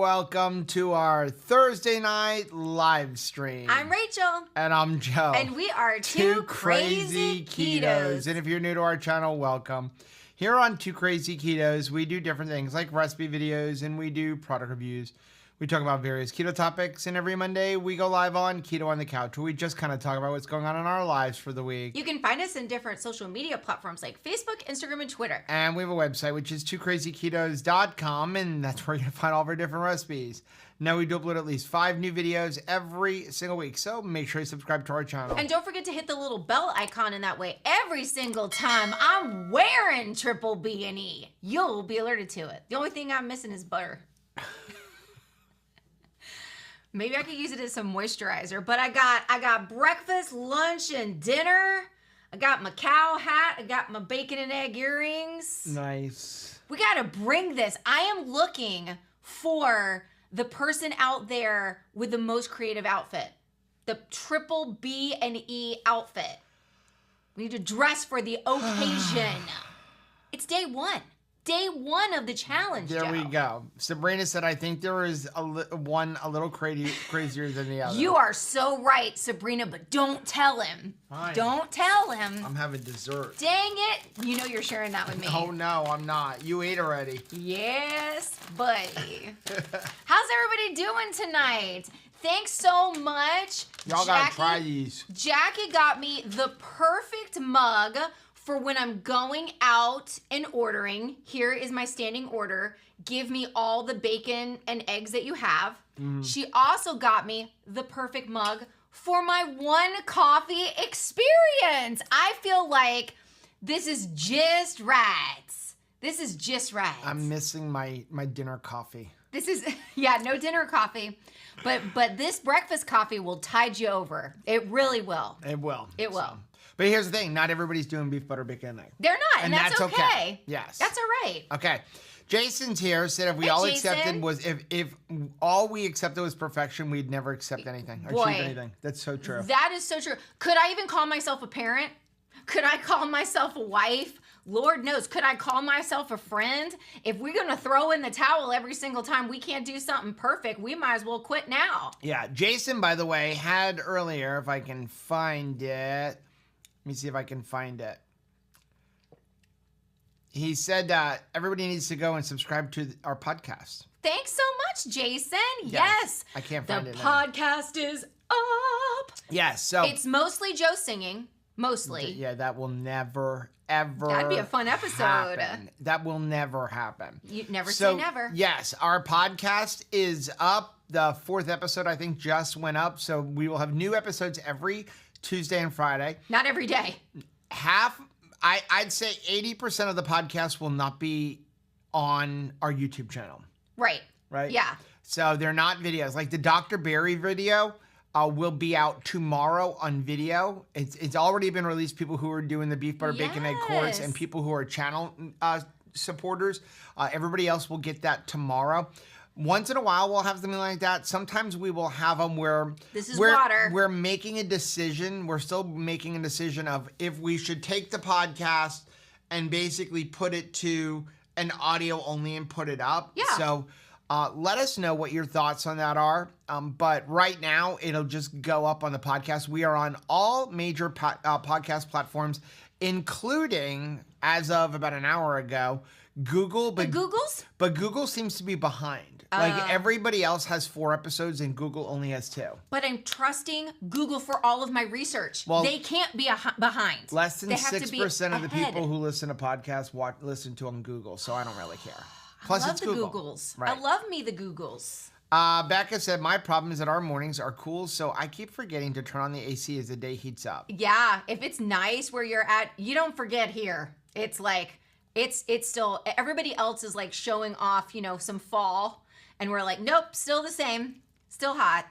welcome to our Thursday night live stream. I'm Rachel. And I'm Joe. And we are Two Crazy Ketos. And if you're new to our channel, welcome. Here on Two Crazy Ketos, we do different things like recipe videos and we do product reviews. We talk about various keto topics, and every Monday we go live on Keto on the Couch, where we just kind of talk about what's going on in our lives for the week. You can find us in different social media platforms like Facebook, Instagram, and Twitter. And we have a website, which is twocrazyketos.com, and that's where you're going to find all of our different recipes. Now, we do upload at least 5 new videos every single week, so make sure you subscribe to our channel. And don't forget to hit the little bell icon, in that way every single time I'm wearing Triple B&E, you'll be alerted to it. The only thing I'm missing is butter. Maybe I could use it as some moisturizer, but I got breakfast, lunch, and dinner. I got my cow hat. I got my bacon and egg earrings. Nice. We got to bring this. I am looking for the person out there with the most creative outfit. The Triple B&E outfit. We need to dress for the occasion. It's day one. Day one of the challenge, There Joe. we go. Sabrina said, I think there is one a little crazier than the other. You are so right, Sabrina, but don't tell him. Fine. Don't tell him. I'm having dessert. Dang it. You know you're sharing that with me. Oh, no, I'm not. You ate already. Yes, buddy. How's everybody doing tonight? Thanks so much. Y'all gotta try these. Jackie got me the perfect mug for when I'm going out and ordering. Here is my standing order. Give me all the bacon and eggs that you have. She also got me the perfect mug for my one coffee experience. I feel like this is just right. This is just right. I'm missing my dinner coffee. This is, yeah, no dinner coffee. But this breakfast coffee will tide you over. It really will. It will. It will. But here's the thing. Not everybody's doing beef, butter, bacon, and egg. They're not, and that's okay. Yes. That's all right. Okay. Jason's here, said if we all accepted was, if all we accepted was perfection, we'd never accept anything or achieve anything. That's so true. That is so true. Could I even call myself a parent? Could I call myself a wife? Lord knows. Could I call myself a friend? If we're going to throw in the towel every single time we can't do something perfect, we might as well quit now. Yeah. Jason, by the way, had earlier, if I can find it. Let me see if I can find it. He said everybody needs to go and subscribe to our podcast. Thanks so much, Jason. Yes. I can't find it now. The podcast is up. Yes. So it's mostly Joe singing. Mostly. Yeah, that will never, ever That'd be a fun episode. happen. That will never happen. You never say never. Yes, our podcast is up. The 4th episode, I think, just went up. So we will have new episodes every Tuesday and Friday. Not every day. I'd say 80% of the podcast will not be on our YouTube channel. Right. Right? Yeah. So they're not videos. Like the Dr. Barry video will be out tomorrow on video. It's already been released. People who are doing the beef, butter, bacon, egg course and people who are channel supporters. Everybody else will get that tomorrow. Once in a while, we'll have something like that. Sometimes we will have them where we're making a decision. We're still making a decision of if we should take the podcast and basically put it to an audio only and put it up. Yeah. So let us know what your thoughts on that are. But right now, it'll just go up on the podcast. We are on all major podcast platforms, including, as of about an hour ago, Google. But Google seems to be behind. Like everybody else has 4 episodes and Google only has 2. But I'm trusting Google for all of my research. Well, they can't be behind. Less than 6% of the people who listen to podcasts listen to on Google, so I don't really care. Plus, I love it's the Google. Googles. Right. I love me the Googles. Becca said, my problem is that our mornings are cool, so I keep forgetting to turn on the AC as the day heats up. Yeah, if it's nice where you're at, you don't forget here. It's like, it's still, everybody else is like showing off, some fall. And we're like, nope, still the same. Still hot.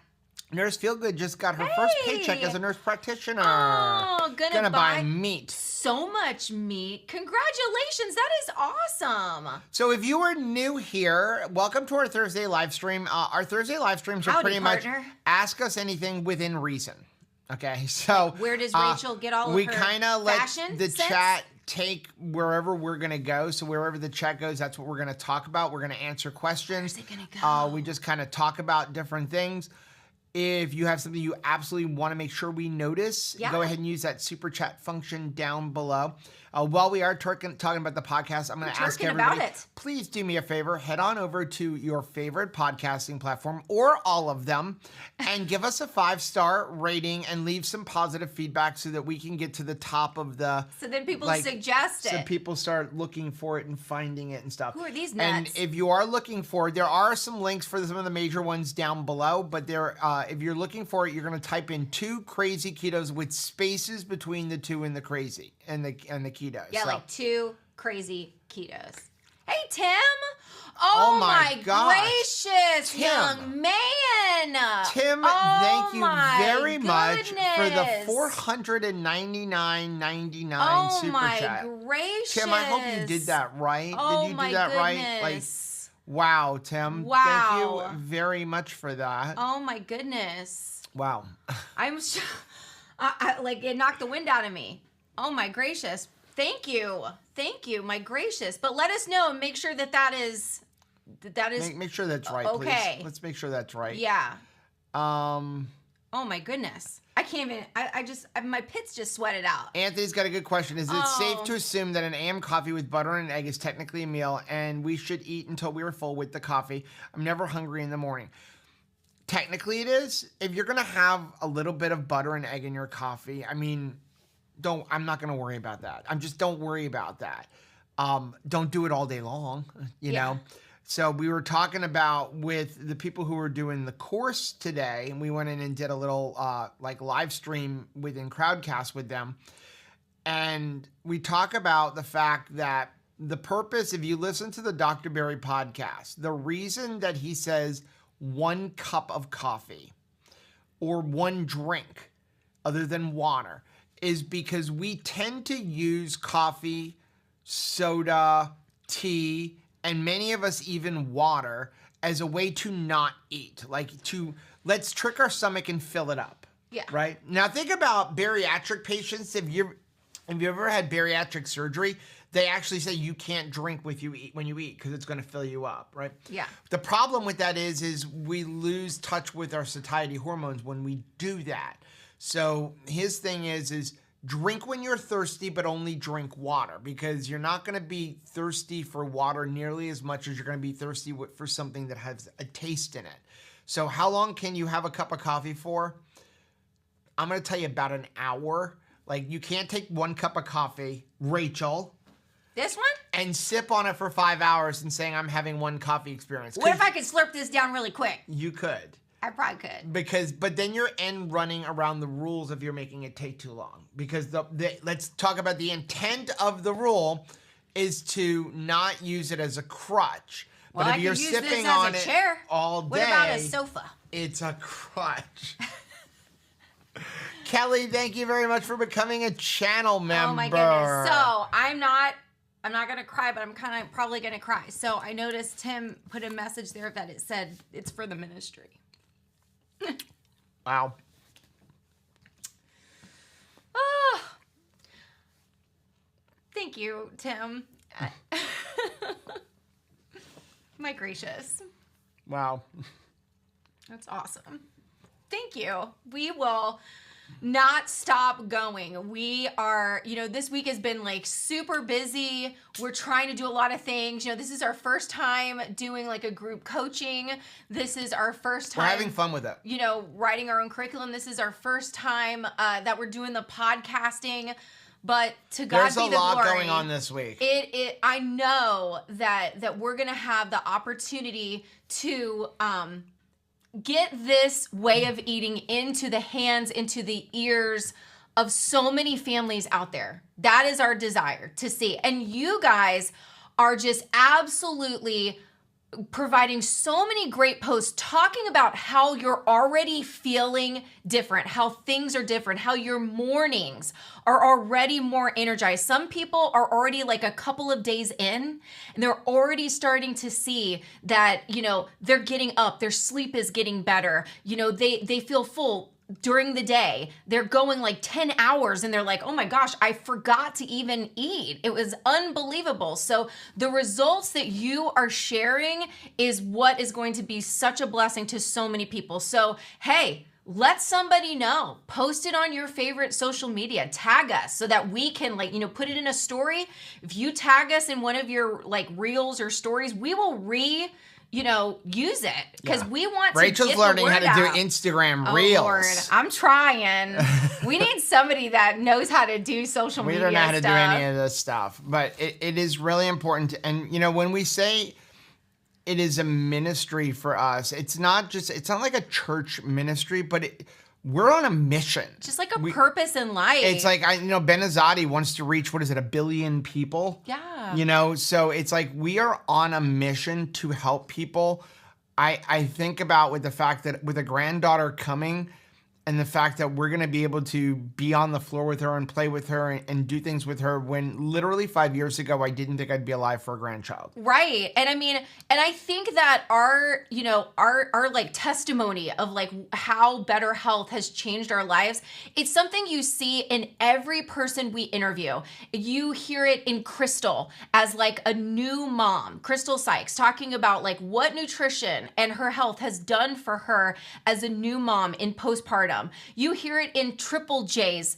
Nurse Feelgood just got her first paycheck as a nurse practitioner. Oh, gonna buy meat. So much meat. Congratulations. That is awesome. So if you are new here, welcome to our Thursday live stream. Our Thursday live streams are pretty much ask us anything within reason. Okay, so where does Rachel get all of her we kind of let the chat take wherever we're going to go. So wherever the chat goes, that's what we're going to talk about. We're going to answer questions. Where's it going to go? We just kind of talk about different things. If you have something you absolutely want to make sure we notice, go ahead and use that super chat function down below. While we are talking about the podcast, I'm going to ask everybody, please do me a favor, head on over to your favorite podcasting platform or all of them and give us a 5-star rating and leave some positive feedback so that we can get to the top of the... So then people suggest it. So people start looking for it and finding it and stuff. Who are these nuts? And if you are looking for it, there are some links for some of the major ones down below, but there, if you're looking for it, you're going to type in 2 crazy ketos with spaces between the 2 and the crazy and the ketos. Yeah, so. like 2 crazy ketos. Hey, Tim. Oh my gracious, Tim. young man. Tim, thank you very much for the $499.99 super chat. Oh my gracious. Tim, I hope you did that right. Oh, did you do that right? Like, wow, Tim. Wow. Thank you very much for that. Oh my goodness. Wow. I'm like, it knocked the wind out of me. Oh my gracious. Thank you. Thank you, my gracious. But let us know and make sure that is make sure that's right, okay. Please. Let's make sure that's right. Yeah. Oh my goodness. I can't even, my pits just sweated out. Anthony's got a good question. Is it safe to assume that an AM coffee with butter and an egg is technically a meal and we should eat until we are full with the coffee? I'm never hungry in the morning. Technically it is. If you're going to have a little bit of butter and egg in your coffee, I mean, I'm not going to worry about that. Don't worry about that. Don't do it all day long, you know? So we were talking about with the people who were doing the course today, and we went in and did a little like live stream within Crowdcast with them. And we talk about the fact that the purpose, if you listen to the Dr. Berry podcast, the reason that he says 1 cup of coffee or 1 drink other than water is because we tend to use coffee, soda, tea, and many of us even water as a way to not eat. Like let's trick our stomach and fill it up. Yeah. Right? Now think about bariatric patients. If you ever had bariatric surgery, they actually say you can't drink when you eat because it's going to fill you up, right? Yeah. The problem with that is we lose touch with our satiety hormones when we do that. So his thing is drink when you're thirsty, but only drink water because you're not going to be thirsty for water nearly as much as you're going to be thirsty for something that has a taste in it. So how long can you have a cup of coffee for? I'm going to tell you about an hour. Like you can't take 1 cup of coffee, Rachel. This one? And sip on it for 5 hours and saying I'm having 1 coffee experience. What if I could slurp this down really quick? You could. I probably could. But then you're running around the rules if you're making it take too long. Because let's talk about the intent of the rule is to not use it as a crutch. Well, but if you're sipping on it all day, what about a sofa? It's a crutch. Kelly, thank you very much for becoming a channel member. Oh my goodness. So I'm not gonna cry, but I'm kind of probably gonna cry. So I noticed Tim put a message there that it said it's for the ministry. Wow. Oh, thank you, Tim. My gracious. Wow. That's awesome. Thank you. We will not stop going. We are, this week has been like super busy. We're trying to do a lot of things. This is our first time doing like a group coaching. This is our first time. We're having fun with it. Writing our own curriculum. This is our first time that we're doing the podcasting. But to God be the glory. There's a lot going on this week. I know that we're gonna have the opportunity to get this way of eating into the hands, into the ears of so many families out there. That is our desire to see. And you guys are just absolutely providing so many great posts talking about how you're already feeling different, how things are different, how your mornings are already more energized. Some people are already like a couple of days in and they're already starting to see that, they're getting up, their sleep is getting better, they feel full. during the day, they're going like 10 hours and they're like, oh my gosh, I forgot to even eat. It was unbelievable. So the results that you are sharing is what is going to be such a blessing to so many people. So, hey, let somebody know. Post it on your favorite social media. Tag us so that we can put it in a story. If you tag us in one of your like reels or stories, we will use it because we want to Rachel's get learning the word how to out. do Instagram Reels. Lord, I'm trying. We need somebody that knows how to do social media We don't know how to do stuff. any of this stuff, but it is really important. And when we say it is a ministry for us, it's not like a church ministry, but we're on a mission. Just like a purpose in life. It's like, Ben Azadi wants to reach, 1 billion people? Yeah. So it's like we are on a mission to help people. I think about with the fact that with a granddaughter coming and the fact that we're going to be able to be on the floor with her and play with her and do things with her when literally 5 years ago, I didn't think I'd be alive for a grandchild. Right. And I think that our like testimony of like how better health has changed our lives, it's something you see in every person we interview. You hear it in Crystal as like a new mom, Crystal Sykes, talking about like what nutrition and her health has done for her as a new mom in postpartum. You hear it in Triple J's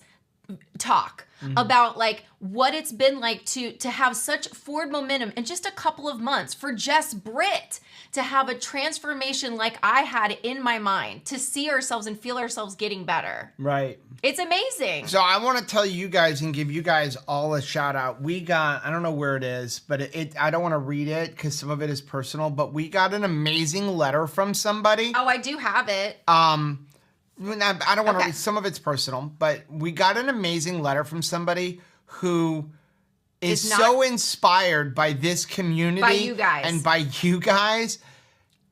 talk about like what it's been like to have such forward momentum in just a couple of months, for Jess Britt to have a transformation like I had in my mind, to see ourselves and feel ourselves getting better. Right. It's amazing. So I want to tell you guys and give you guys all a shout out. We got, I don't know where it is, but I don't want to read it because some of it is personal, but we got an amazing letter from somebody. Oh, I do have it. I don't want to read, some of it's personal, but we got an amazing letter from somebody who is so inspired by this community. By you guys. And by you guys.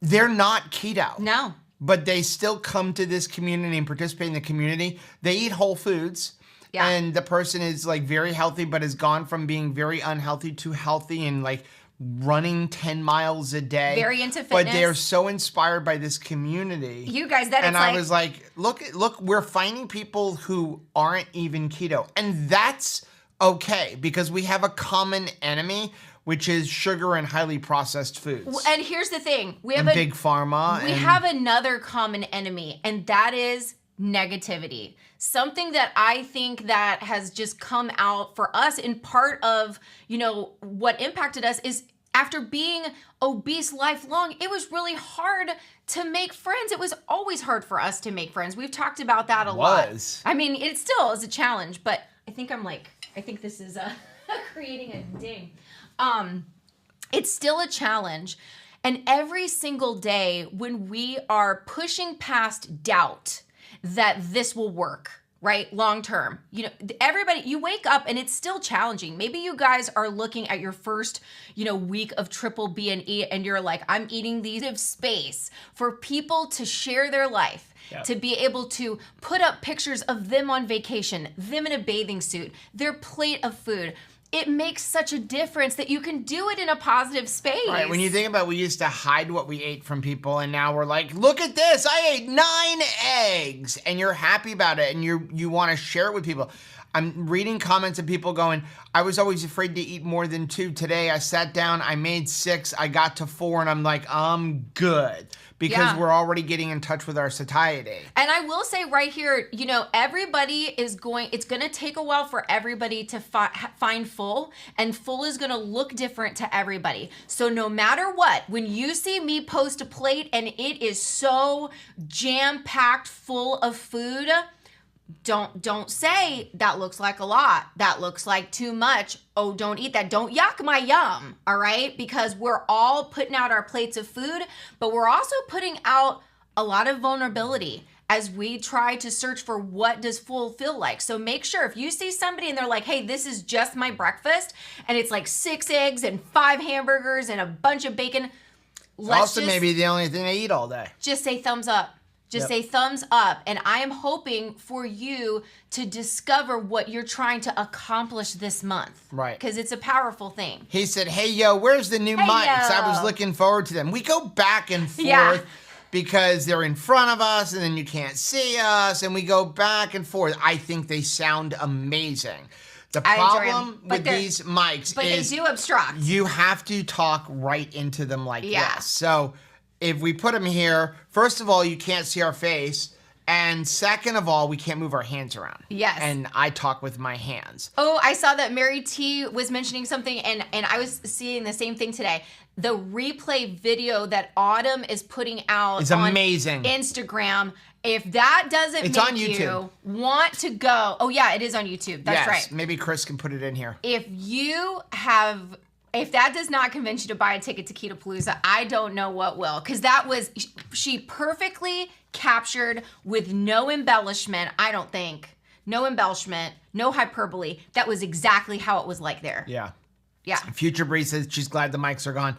They're not keto. No. But they still come to this community and participate in the community. They eat whole foods. Yeah. And the person is like very healthy, but has gone from being very unhealthy to healthy and like running 10 miles a day. Very into fitness. But they're so inspired by this community. You guys, that and it's I was like, look, we're finding people who aren't even keto. And that's okay because we have a common enemy, which is sugar and highly processed foods. And here's the thing. We have big pharma. We have another common enemy, and that is negativity. Something that I think that has just come out for us in part of, what impacted us is after being obese lifelong, it was really hard to make friends. It was always hard for us to make friends. We've talked about that a lot. I mean, it still is a challenge, but I think this is creating a ding. It's still a challenge. And every single day when we are pushing past doubt that this will work, right? Long term, everybody, you wake up and it's still challenging. Maybe you guys are looking at your first, week of Triple B&E and you're like, I'm eating these space for people to share their life, to be able to put up pictures of them on vacation, them in a bathing suit, their plate of food. It makes such a difference that you can do it in a positive space. Right. When you think about, we used to hide what we ate from people, and now we're like, look at this, I ate 9 eggs, and you're happy about it, and you want to share it with people. I'm reading comments of people going, I was always afraid to eat more than 2. Today I sat down, I made 6, I got to 4, and I'm like, I'm good. Because we're already getting in touch with our satiety. And I will say right here, everybody it's going to take a while for everybody to find full, and full is going to look different to everybody. So no matter what, when you see me post a plate and it is so jam-packed full of food, don't say that looks like a lot. That looks like too much. Oh, don't eat that. Don't yuck my yum. All right? Because we're all putting out our plates of food, but we're also putting out a lot of vulnerability as we try to search for what does full feel like. So make sure if you see somebody and they're like, hey, this is just my breakfast, and it's like 6 eggs and 5 hamburgers and a bunch of bacon. Also maybe the only thing I eat all day. Just say thumbs up. Just say thumbs up. And I am hoping for you to discover what you're trying to accomplish this month. Right. Because it's a powerful thing. He said, hey, yo, where's the new mics? I was looking forward to them. We go back and forth. Yeah. because they're in front of us and then you can't see us and we go back and forth. I think they sound amazing. The problem with these mics is they do obstruct. You have to talk right into them like this. So if we put them here, first of all, you can't see our face. And second of all, we can't move our hands around. Yes. And I talk with my hands. Oh, I saw that Mary T was mentioning something, and I was seeing the same thing today. The replay video that Autumn is putting out is amazing on Instagram. If that doesn't make you want to go, oh yeah, it is on YouTube. That's right. Maybe Chris can put it in here. If that does not convince you to buy a ticket to Ketopalooza, I don't know what will. Because she perfectly captured with no embellishment, I don't think. No embellishment, no hyperbole. That was exactly how it was like there. Yeah. Yeah. Future Bree says she's glad the mics are gone.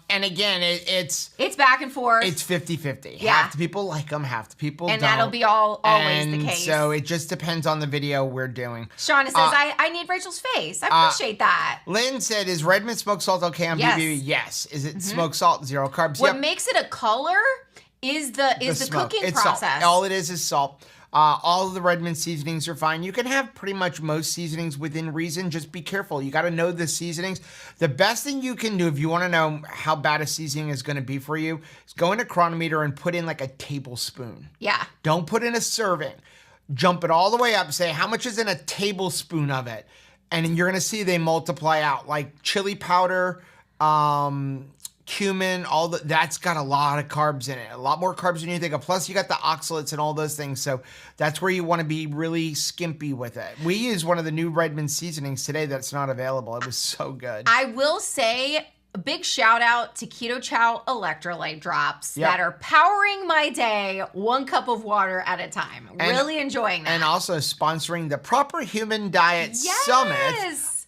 And again, it's back and forth. It's 50-50. Yeah. Half the people like them, half the people don't. And that'll be always the case. So it just depends on the video we're doing. Shauna says, I need Rachel's face. I appreciate that. Lynn said, is Redmond smoked salt okay on BBB? Yes. Is it smoked salt, zero carbs? What makes it a color is the cooking process. Salt. All it is salt. All of the Redmond seasonings are fine. You can have pretty much most seasonings within reason. Just be careful. You got to know the seasonings. The best thing you can do if you want to know how bad a seasoning is going to be for you is go in a Chronometer and put in like a tablespoon. Yeah. Don't put in a serving. Jump it all the way up. Say, how much is in a tablespoon of it? And then you're going to see they multiply out. Like chili powder, cumin, that's got a lot of carbs in it. A lot more carbs than you think of. Plus, you got the oxalates and all those things. So that's where you want to be really skimpy with it. We use one of the new Redmond seasonings today that's not available. It was so good. I will say a big shout out to Keto Chow electrolyte drops that are powering my day 1 cup of water at a time. Really enjoying that. And also sponsoring the Proper Human Diet Summit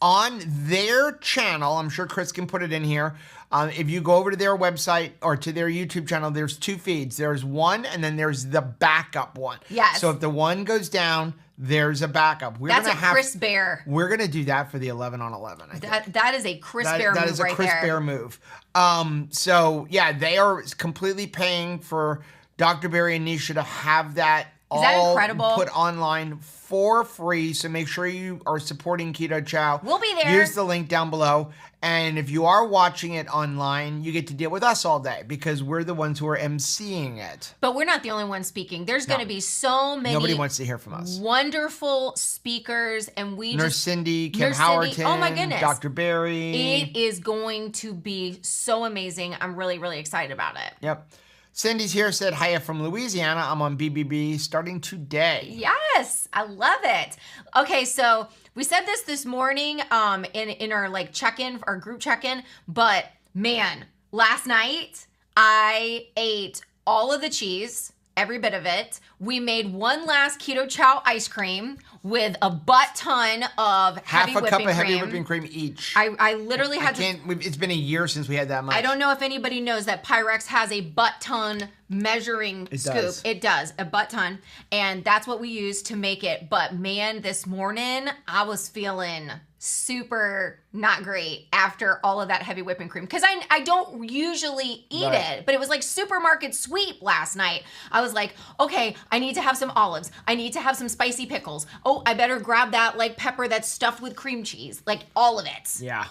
on their channel. I'm sure Chris can put it in here. If you go over to their website or to their YouTube channel, there's 2 feeds. There's one, and then there's the backup one. Yes. So if the one goes down, there's a backup. That's a Chris Bear. We're going to do that for the 11 on 11, I think. That is a Chris Bear move right there. That is a Chris Bear move. So, yeah, they are completely paying for Dr. Barry and Nisha to have that all incredible? Put online for free. So make sure you are supporting Keto Chow. We'll be there. Use the link down below. And if you are watching it online, you get to deal with us all day because we're the ones who are emceeing it. But we're not the only ones speaking. There's going to be so many. Nobody wants to hear from us. Wonderful speakers, and Nurse Cindy, Kim Howerton, oh my goodness, Dr. Barry. It is going to be so amazing. I'm really, really excited about it. Yep. Cindy's here, said, hiya from Louisiana. I'm on BBB starting today. Yes, I love it. Okay, so we said this morning in our check-in, our group check-in, but man, last night I ate all of the cheese, every bit of it. We made one last Keto Chow ice cream with a butt ton of heavy whipping cream. Half a cup of heavy whipping cream each. I literally had it's been a year since we had that much. I don't know if anybody knows that Pyrex has a butt ton measuring scoop. It does, a butt ton. And that's what we use to make it. But man, this morning I was feeling super not great after all of that heavy whipping cream. Because I don't usually eat it, but it was like supermarket sweep last night. I was like, okay, I need to have some olives. I need to have some spicy pickles. Oh, I better grab that pepper that's stuffed with cream cheese. All of it. Yeah.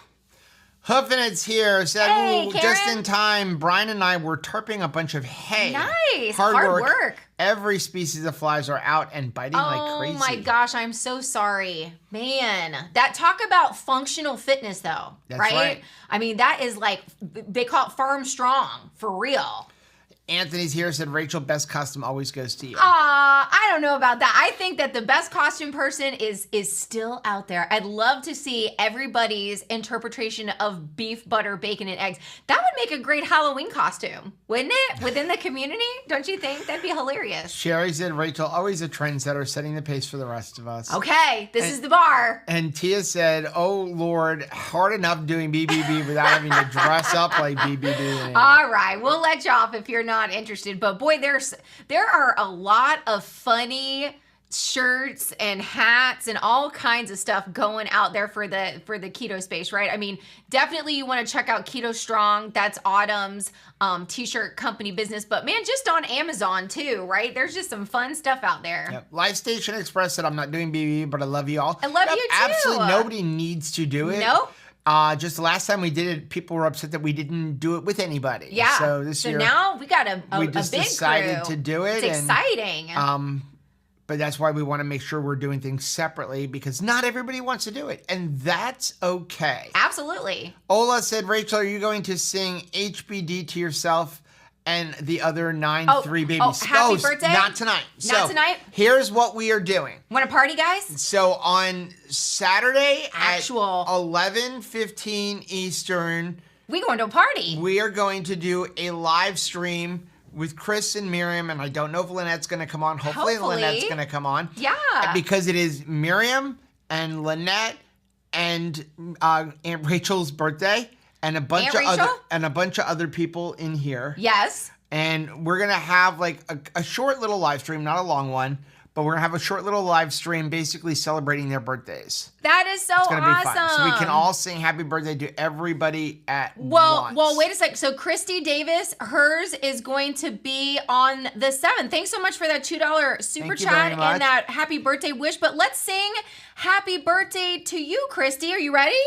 Hoofinit's here, said, hey, just in time, Brian and I were tarping a bunch of hay. Nice. Hard work. Every species of flies are out and biting like crazy. Oh my gosh, I'm so sorry. Man, talk about functional fitness though, That's right? I mean, that is they call it farm strong, for real. Anthony's here, said, Rachel, best costume always goes to you. I don't know about that. I think that the best costume person is still out there. I'd love to see everybody's interpretation of beef, butter, bacon, and eggs. That would make a great Halloween costume, wouldn't it? Within the community? Don't you think? That'd be hilarious. Sherry said, Rachel, always a trendsetter, setting the pace for the rest of us. Okay, this is the bar. And Tia said, oh, Lord, hard enough doing BBB without having to dress up like BBB. All right, we'll let you off if you're not interested, but boy, there are a lot of funny shirts and hats and all kinds of stuff going out there for the keto space, right? I mean, definitely you want to check out Keto Strong. That's Autumn's t-shirt company business, but man, just on Amazon too, right? There's just some fun stuff out there. Yep. Live Station Express said I'm not doing BB, but I love you all. I love you too. Absolutely nobody needs to do it. Nope. Just the last time we did it, people were upset that we didn't do it with anybody. Yeah. So this year, now we got a we just big decided crew. to do it. It's exciting. But that's why we want to make sure we're doing things separately because not everybody wants to do it. And that's okay. Absolutely. Ola said, Rachel, are you going to sing HBD to yourself and the other 9-3 babies? Oh, happy birthday? Not tonight. Not tonight? Here's what we are doing. Want to party, guys? So on Saturday at Actual. 11:15 Eastern, We going to a party. we are going to do a live stream with Chris and Miriam, and I don't know if Lynette's going to come on. Hopefully Lynette's going to come on. Yeah. Because it is Miriam and Lynette and Aunt Rachel's birthday and a bunch of other people in here. Yes. And we're going to have like a short little live stream, not a long one, but we're going to have a short little live stream basically celebrating their birthdays. That is so It's going to be awesome. fun. So we can all sing happy birthday to everybody at once. Well, wait a sec. So Christy Davis, hers is going to be on the 7th. Thanks so much for that $2 super Thank you chat very much. and that happy birthday wish. But let's sing happy birthday to you, Christy. Are you ready?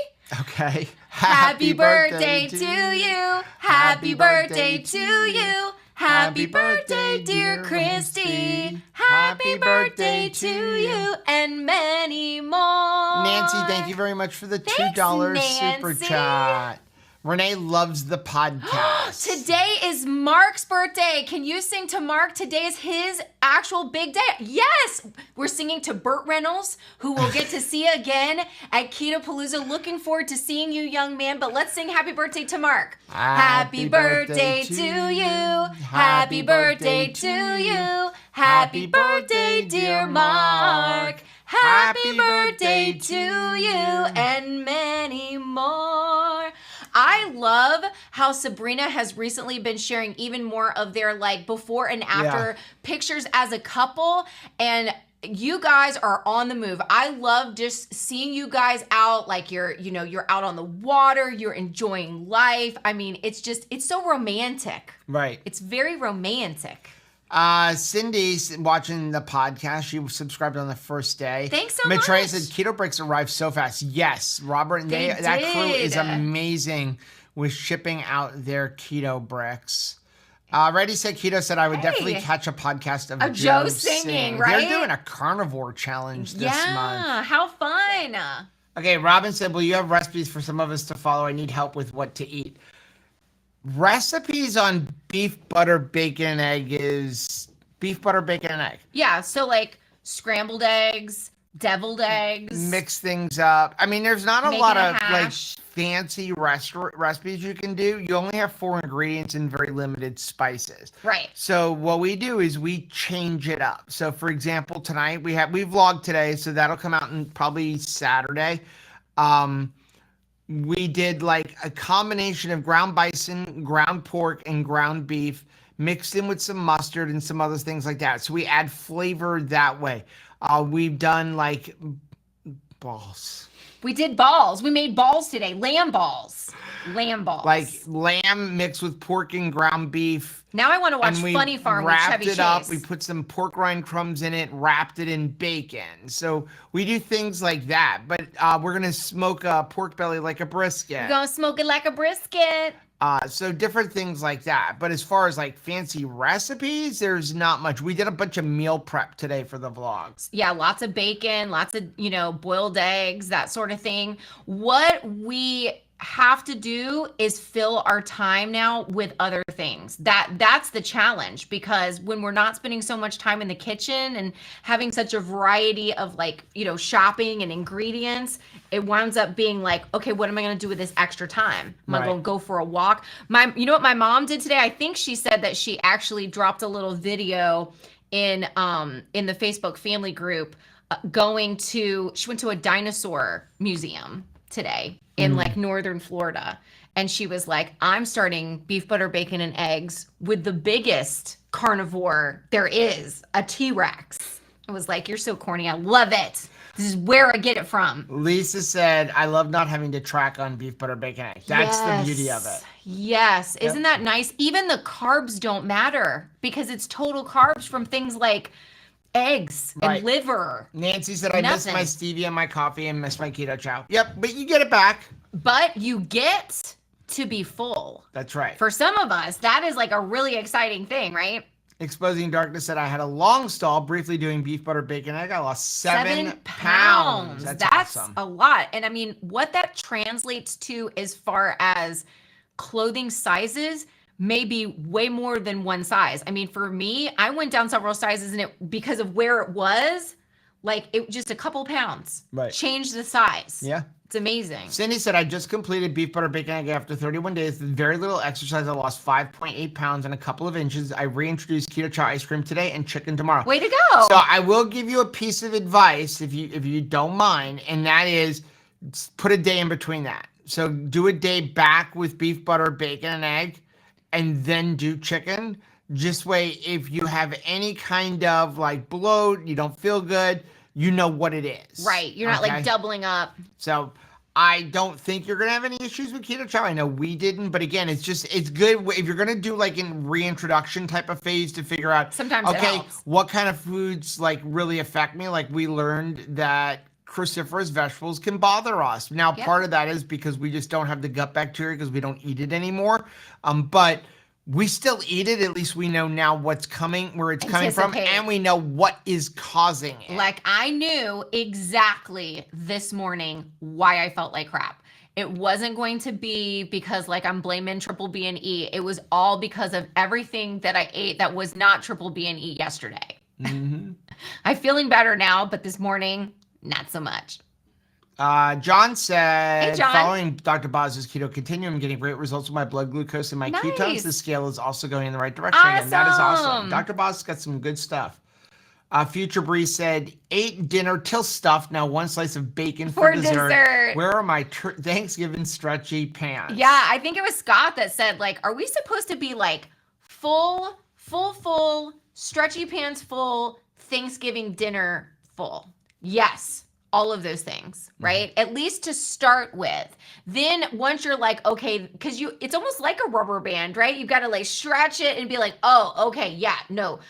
Okay. Happy birthday to you. Happy birthday to you. Happy birthday, dear Christy. Happy birthday to you and many more. Nancy, thank you very much for the Thanks, $2 super Nancy. chat. Renee loves the podcast. Today is Mark's birthday. Can you sing to Mark? Today is his actual big day. Yes! We're singing to Burt Reynolds, who we'll get to see again at Keto Palooza. Looking forward to seeing you, young man. But let's sing happy birthday to Mark. Happy birthday to you. Happy birthday to you. Happy birthday, dear Mark. Happy birthday to you and many more. I love how Sabrina has recently been sharing even more of their like before and after pictures as a couple, and you guys are on the move. I love just seeing you guys out, like you're out on the water, you're enjoying life. I mean, it's so romantic. Right. It's very romantic. Cindy's watching the podcast. She subscribed on the first day. Thanks so Maitreya much. said Keto Bricks arrived so fast. Yes, Robert and They that crew is did. amazing with shipping out their Keto Bricks. Reddy said Keto said I would definitely catch a podcast of Joe singing, right? They're doing a carnivore challenge this month. Yeah, how fun. Okay, Robin said, will you have recipes for some of us to follow? I need help with what to eat. Recipes on beef, butter, bacon, and egg is beef, butter, bacon, and egg. Yeah, so like scrambled eggs, deviled eggs. Mix things up. I mean, there's not a Making lot a of like hash. fancy recipes you can do. You only have 4 ingredients and very limited spices. Right. So what we do is we change it up. So for example, tonight we vlogged today, so that'll come out in probably Saturday. We did like a combination of ground bison, ground pork, and ground beef mixed in with some mustard and some other things like that. So we add flavor that way. We've done like balls. We did balls. We made balls today. Lamb balls. Lamb balls. Like lamb mixed with pork and ground beef. Now I want to watch And we Funny Farm with wrapped Chevy it up. Chase. We put some pork rind crumbs in it, wrapped it in bacon. So we do things like that. But we're going to smoke a pork belly like a brisket. We're going to smoke it like a brisket. So different things like that. But as far as like fancy recipes, there's not much. We did a bunch of meal prep today for the vlogs. Yeah, lots of bacon, lots of, boiled eggs, that sort of thing. What we have to do is fill our time now with other things. That's the challenge, because when we're not spending so much time in the kitchen and having such a variety of shopping and ingredients, it winds up being like, okay, what am I going to do with this extra time? Am I going to go for a walk? You know what my mom did today? I think she said that she actually dropped a little video in the Facebook family group she went to a dinosaur museum today in like northern Florida. And she was like, I'm starting beef, butter, bacon, and eggs with the biggest carnivore there is, a T-Rex. I was like, you're so corny. I love it. This is where I get it from. Lisa said, I love not having to track on beef, butter, bacon, egg. That's the beauty of it. Yes. Yep. Isn't that nice? Even the carbs don't matter because it's total carbs from things like eggs and liver. Nancy said, I miss my stevia and my coffee and miss my keto chow. Yep, but you get it back. But you get to be full. That's right. For some of us, that is like a really exciting thing, right? Exposing Darkness said, I had a long stall briefly doing beef, butter, bacon, egg. I lost 7 pounds. That's awesome. A lot. And I mean, what that translates to as far as clothing sizes may be way more than one size. I mean, for me, I went down several sizes and because of where it was, like it just a couple pounds. Right. Changed the size. Yeah. It's amazing. Cindy said, I just completed beef, butter, bacon, egg after 31 days. With very little exercise, I lost 5.8 pounds and a couple of inches. I reintroduced keto chow ice cream today and chicken tomorrow. Way to go. So I will give you a piece of advice if you don't mind, and that is put a day in between that. So do a day back with beef, butter, bacon, and egg, and then do chicken. Just way if you have any kind of like bloat, you don't feel good, you know what it is. Right. You're not like doubling up. So I don't think you're going to have any issues with keto chow. I know we didn't, but again, it's good if you're going to do like in reintroduction type of phase to figure out, sometimes okay, what kind of foods like really affect me. Like we learned that cruciferous vegetables can bother us. Now, part of that is because we just don't have the gut bacteria because we don't eat it anymore. But we still eat it. At least we know now what's coming, where it's coming from, and we know what is causing it. Like I knew exactly this morning why I felt like crap. It wasn't going to be because like I'm blaming Triple B&E. It was all because of everything that I ate that was not Triple B&E yesterday. Mm-hmm. I'm feeling better now, but this morning, not so much. John said, hey, John. Following Dr. Boz's keto continuum, I'm getting great results with my blood glucose and my ketones. The scale is also going in the right direction. Awesome. And that is awesome. Dr. Boz got some good stuff. Future Bree said, ate dinner till stuffed. Now 1 slice of bacon for dessert. Where are my Thanksgiving stretchy pants? Yeah, I think it was Scott that said, like, are we supposed to be like full, stretchy pants full, Thanksgiving dinner full? Yes. All of those things, right? At least to start with. Then once you're like, okay, because it's almost like a rubber band, right? You've got to like stretch it and be like, oh, okay, yeah, no,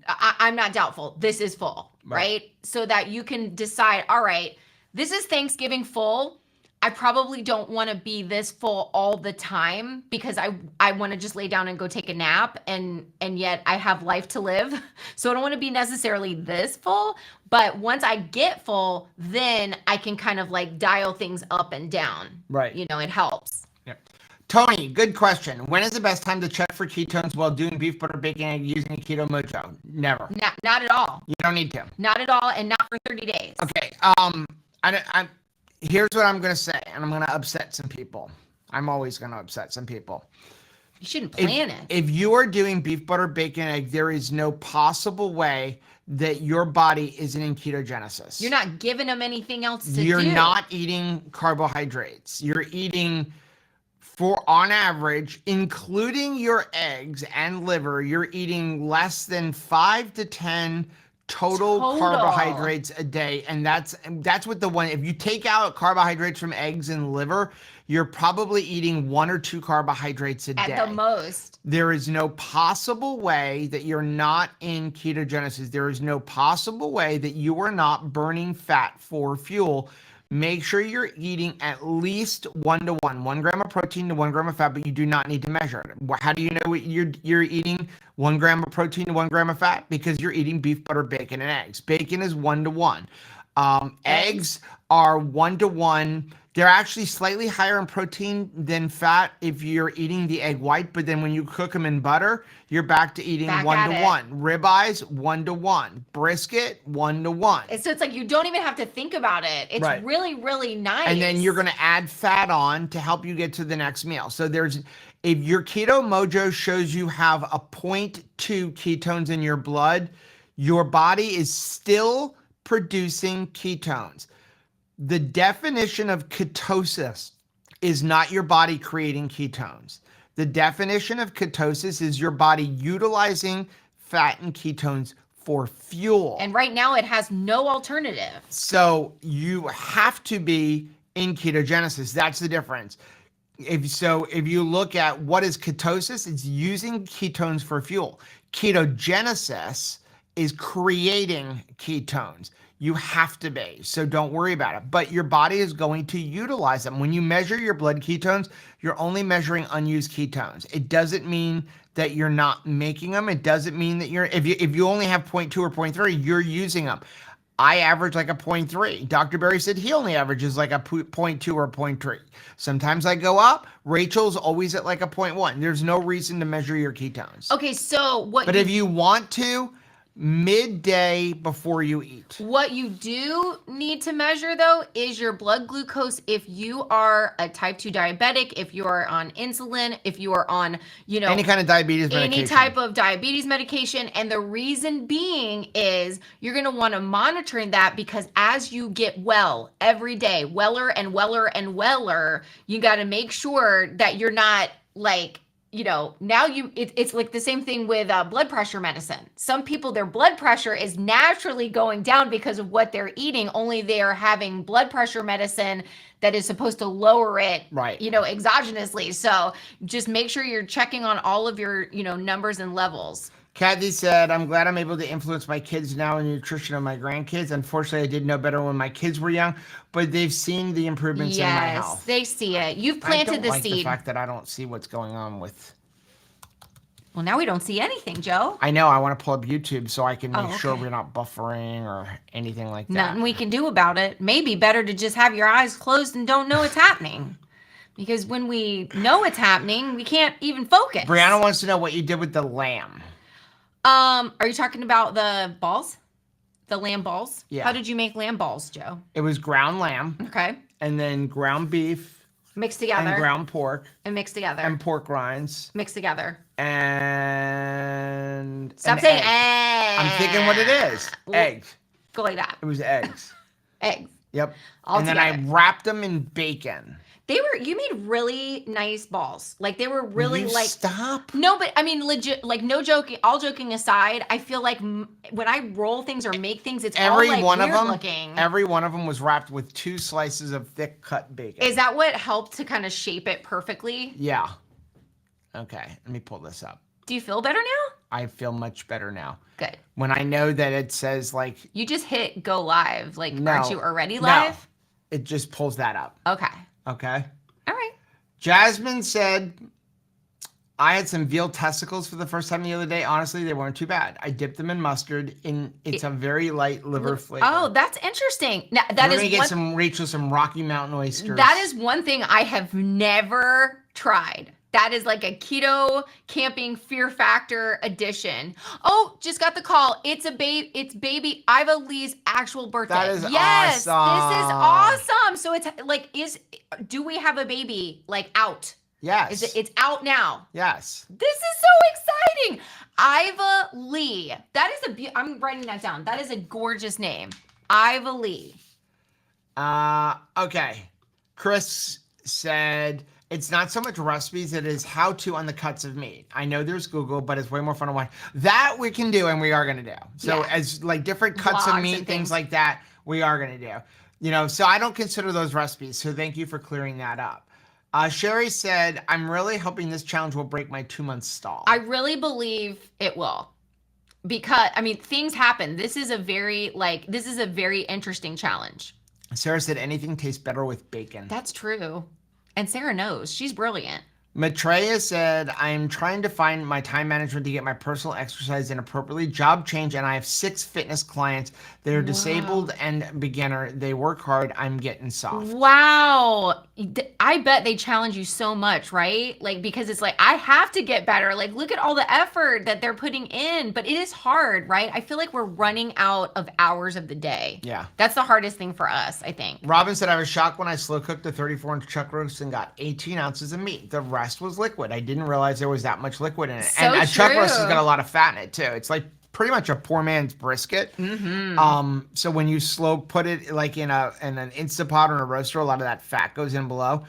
I'm not doubtful. This is full, right? So that you can decide, all right, this is Thanksgiving full. I probably don't want to be this full all the time because I want to just lay down and go take a nap and yet I have life to live. So I don't want to be necessarily this full, but once I get full, then I can kind of like dial things up and down. Right. You know, it helps. Yep. Tony, good question. When is the best time to check for ketones while doing beef, butter, bacon, egg using a keto mojo? Never. Not at all. You don't need to. Not at all, and not for 30 days. Okay. Here's what I'm going to say, and I'm going to upset some people. I'm always going to upset some people. You shouldn't plan it. If you are doing beef, butter, bacon, egg, there is no possible way that your body isn't in ketogenesis. You're not giving them anything else to do. You're not eating carbohydrates. You're eating, on average, including your eggs and liver, you're eating less than 5 to 10 total carbohydrates a day. And that's what if you take out carbohydrates from eggs and liver, you're probably eating 1 or 2 carbohydrates a day. At the most. There is no possible way that you're not in ketogenesis. There is no possible way that you are not burning fat for fuel. Make sure you're eating at least 1 to 1, 1 gram of protein to 1 gram of fat, but you do not need to measure it. How do you know you're eating 1 gram of protein to 1 gram of fat? Because you're eating beef, butter, bacon, and eggs. Bacon is 1 to 1. Eggs are 1 to 1. They're actually slightly higher in protein than fat if you're eating the egg white, but then when you cook them in butter, you're back to eating 1 to 1. Ribeyes, 1 to 1. Brisket, 1 to 1. So it's like you don't even have to think about it. It's really, really nice. And then you're going to add fat on to help you get to the next meal. So if your Keto Mojo shows you have a 0.2 ketones in your blood, your body is still producing ketones. The definition of ketosis is not your body creating ketones. The definition of ketosis is your body utilizing fat and ketones for fuel. And right now it has no alternative. So you have to be in ketogenesis. That's the difference. If you look at what is ketosis, it's using ketones for fuel. Ketogenesis is creating ketones. You have to be, so don't worry about it. But your body is going to utilize them. When you measure your blood ketones, you're only measuring unused ketones. It doesn't mean that you're not making them. It doesn't mean that if you only have 0.2 or 0.3, you're using them. I average like a 0.3. Dr. Berry said he only averages like a 0.2 or 0.3. Sometimes I go up. Rachel's always at like a 0.1. There's no reason to measure your ketones. Okay, so But if you want to, midday before you eat. What you do need to measure though is your blood glucose if you are a type 2 diabetic, if you are on insulin, if you are on, any kind of diabetes medication. Any type of diabetes medication. And the reason being is you're going to want to monitor that because as you get well every day, weller and weller and weller, you got to make sure that you're not like, now it's like the same thing with blood pressure medicine. Some people, their blood pressure is naturally going down because of what they're eating, only they are having blood pressure medicine that is supposed to lower it, right? Exogenously. So just make sure you're checking on all of your, numbers and levels. Kathy said, I'm glad I'm able to influence my kids now in the nutrition of my grandkids. Unfortunately, I didn't know better when my kids were young, but they've seen the improvements in my health. Yes, they see it. You've planted the seed. I don't like the fact that I don't see what's going on with... Well, now we don't see anything, Joe. I know. I want to pull up YouTube so I can make sure we're not buffering or anything like that. Nothing we can do about it. Maybe better to just have your eyes closed and don't know what's happening. Because when we know what's happening, we can't even focus. Brianna wants to know what you did with the lamb. Are you talking about the balls? The lamb balls? Yeah. How did you make lamb balls, Joe? It was ground lamb. Okay. And then ground beef. Mixed together. And ground pork. And mixed together. And pork rinds. Mixed together. And... Stop saying eggs. I'm thinking what it is. Eggs. Go like that. It was eggs. Eggs. Yep. All and together. Then I wrapped them in bacon. You made really nice balls. Like they were really Will you stop? No, but I mean legit, like no joking, all joking aside, I feel like when I roll things or make things, it's all like weird looking. Every one of them was wrapped with 2 slices of thick cut bacon. Is that what helped to kind of shape it perfectly? Yeah. Okay, let me pull this up. Do you feel better now? I feel much better now. Good. When I know that it says like... You just hit go live. Like, no, aren't you already live? No, it just pulls that up. Okay. Okay. All right. Jasmine said, I had some veal testicles for the first time the other day. Honestly, they weren't too bad. I dipped them in mustard. It's a very light liver flavor. Oh, that's interesting. Now, we're going to get some Rocky Mountain oysters. That is one thing I have never tried. That is like a keto camping fear factor edition. Oh, just got the call. It's baby Iva Lee's actual birthday. That is yes, awesome. This is awesome. So it's like, do we have a baby like out? Yes. It's out now. Yes. This is so exciting. Iva Lee. That is I'm writing that down. That is a gorgeous name. Iva Lee. Okay. Chris said, it's not so much recipes, it is how to on the cuts of meat. I know there's Google, but it's way more fun to watch. That we can do, and we are going to do. So as like different cuts Vlogs of meat, things like that, we are going to do. So I don't consider those recipes. So thank you for clearing that up. Sherry said, I'm really hoping this challenge will break my 2-month stall. I really believe it will. Because, I mean, things happen. This is a very interesting challenge. Sarah said, anything tastes better with bacon. That's true. And Sarah knows. She's brilliant. Maitreya said, I'm trying to find my time management to get my personal exercise in appropriately. Job change, and I have 6 fitness clients. They're disabled and beginner. They work hard. I'm getting soft. Wow. I bet they challenge you so much, right? Like, because it's like, I have to get better. Like, look at all the effort that they're putting in. But it is hard, right? I feel like we're running out of hours of the day. Yeah. That's the hardest thing for us, I think. Robin said, I was shocked when I slow cooked a 34-inch chuck roast and got 18 ounces of meat. The rest was liquid. I didn't realize there was that much liquid in it. So and a chuck roast has true. got a lot of fat in it too. It's like pretty much a poor man's brisket. Mm-hmm. So when you slow put it like in an Instapot or a roaster, a lot of that fat goes in below.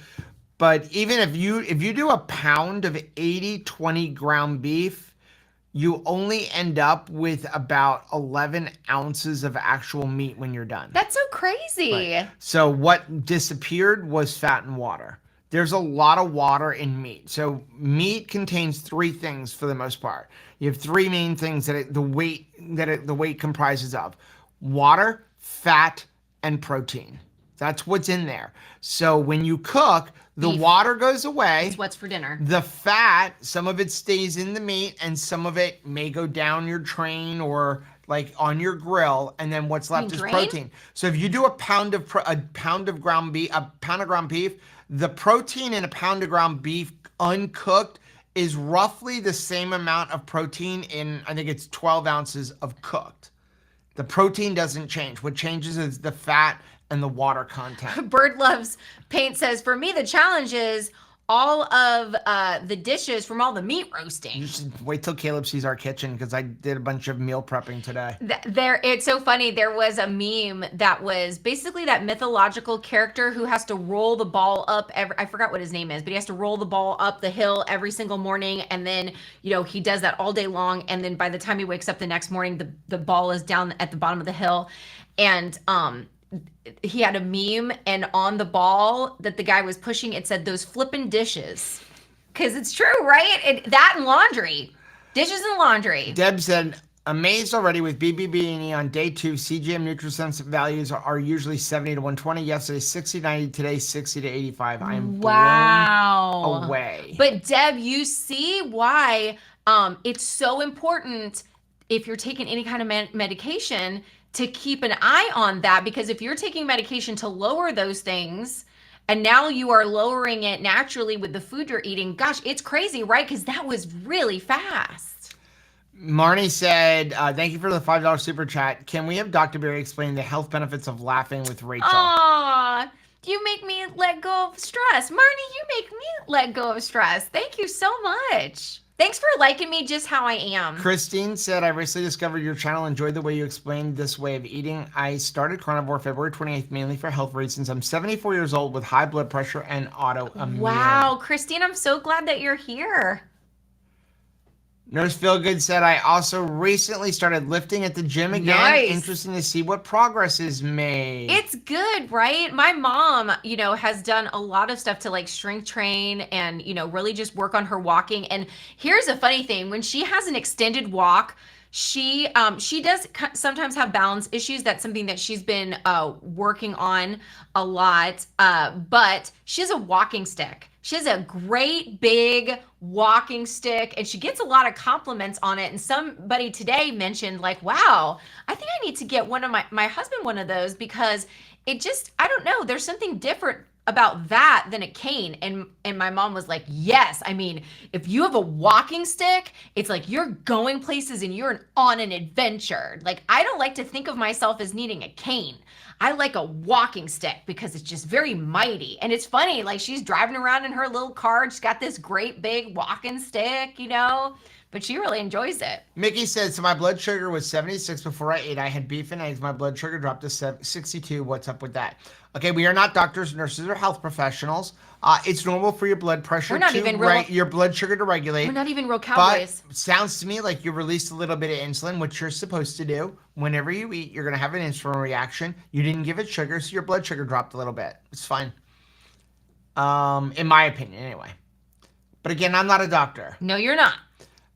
But even if you do a pound of 80-20 ground beef, you only end up with about 11 ounces of actual meat when you're done. That's so crazy. Right. So what disappeared was fat and water. There's a lot of water in meat. So meat contains three things for the most part. You have three main things that the weight comprises of: water, fat, and protein. That's what's in there. So when you cook, the water goes away. It's what's for dinner. The fat, some of it stays in the meat, and some of it may go down your train or like on your grill, and then what's left is protein. So if you do a pound of ground beef, the protein in a pound of ground beef uncooked is roughly the same amount of protein in, I think it's 12 ounces of cooked. The protein doesn't change. What changes is the fat and the water content. Bird Loves Paint says, for me, the challenge is all of the dishes from all the meat roasting. You should wait till Caleb sees our kitchen, because I did a bunch of meal prepping today. It's so funny. There was a meme that was basically that mythological character who has to roll the ball up. I forgot what his name is, but he has to roll the ball up the hill every single morning. And then, he does that all day long. And then by the time he wakes up the next morning, the ball is down at the bottom of the hill. And, he had a meme, and on the ball that the guy was pushing, it said, "Those flippin' dishes." Because it's true, right? That and laundry. Dishes and laundry. Deb said, amazed already with BB&E on day 2. CGM Nutrisense values are usually 70 to 120. Yesterday, 60 to 90. Today, 60 to 85. I am blown away. But Deb, you see why it's so important if you're taking any kind of medication to keep an eye on that, because if you're taking medication to lower those things and now you are lowering it naturally with the food you're eating, gosh, it's crazy, right? Because that was really fast. Marnie said, thank you for the $5 super chat. Can we have Dr. Berry explain the health benefits of laughing with Rachel? Aw, you make me let go of stress. Marnie, you make me let go of stress. Thank you so much. Thanks for liking me just how I am. Christine said, I recently discovered your channel. Enjoyed the way you explained this way of eating. I started Carnivore February 28th, mainly for health reasons. I'm 74 years old with high blood pressure and autoimmune. Wow, Christine, I'm so glad that you're here. Nurse Feelgood said, I also recently started lifting at the gym again. Nice. Interesting to see what progress is made. It's good, right? My mom, has done a lot of stuff to like strength train and, really just work on her walking. And here's a funny thing. When she has an extended walk, she does sometimes have balance issues. That's something that she's been working on a lot. But she has a walking stick. She has a great big walking stick, and she gets a lot of compliments on it. And somebody today mentioned like, wow, I think I need to get my husband one of those, because it just, I don't know, there's something different about that than a cane. And my mom was like, yes, I mean, if you have a walking stick, it's like you're going places and you're on an adventure. Like, I don't like to think of myself as needing a cane. I like a walking stick because it's just very mighty. And it's funny, like she's driving around in her little car. She's got this great big walking stick, but she really enjoys it. Mickey said, so my blood sugar was 76 before I ate. I had beef and eggs. My blood sugar dropped to 62. What's up with that? Okay, we are not doctors, nurses, or health professionals. It's normal for your blood pressure your blood sugar to regulate. We're not even real cowboys. But sounds to me like you released a little bit of insulin, which you're supposed to do. Whenever you eat, you're going to have an insulin reaction. You didn't give it sugar, so your blood sugar dropped a little bit. It's fine. In my opinion, anyway. But again, I'm not a doctor. No, you're not.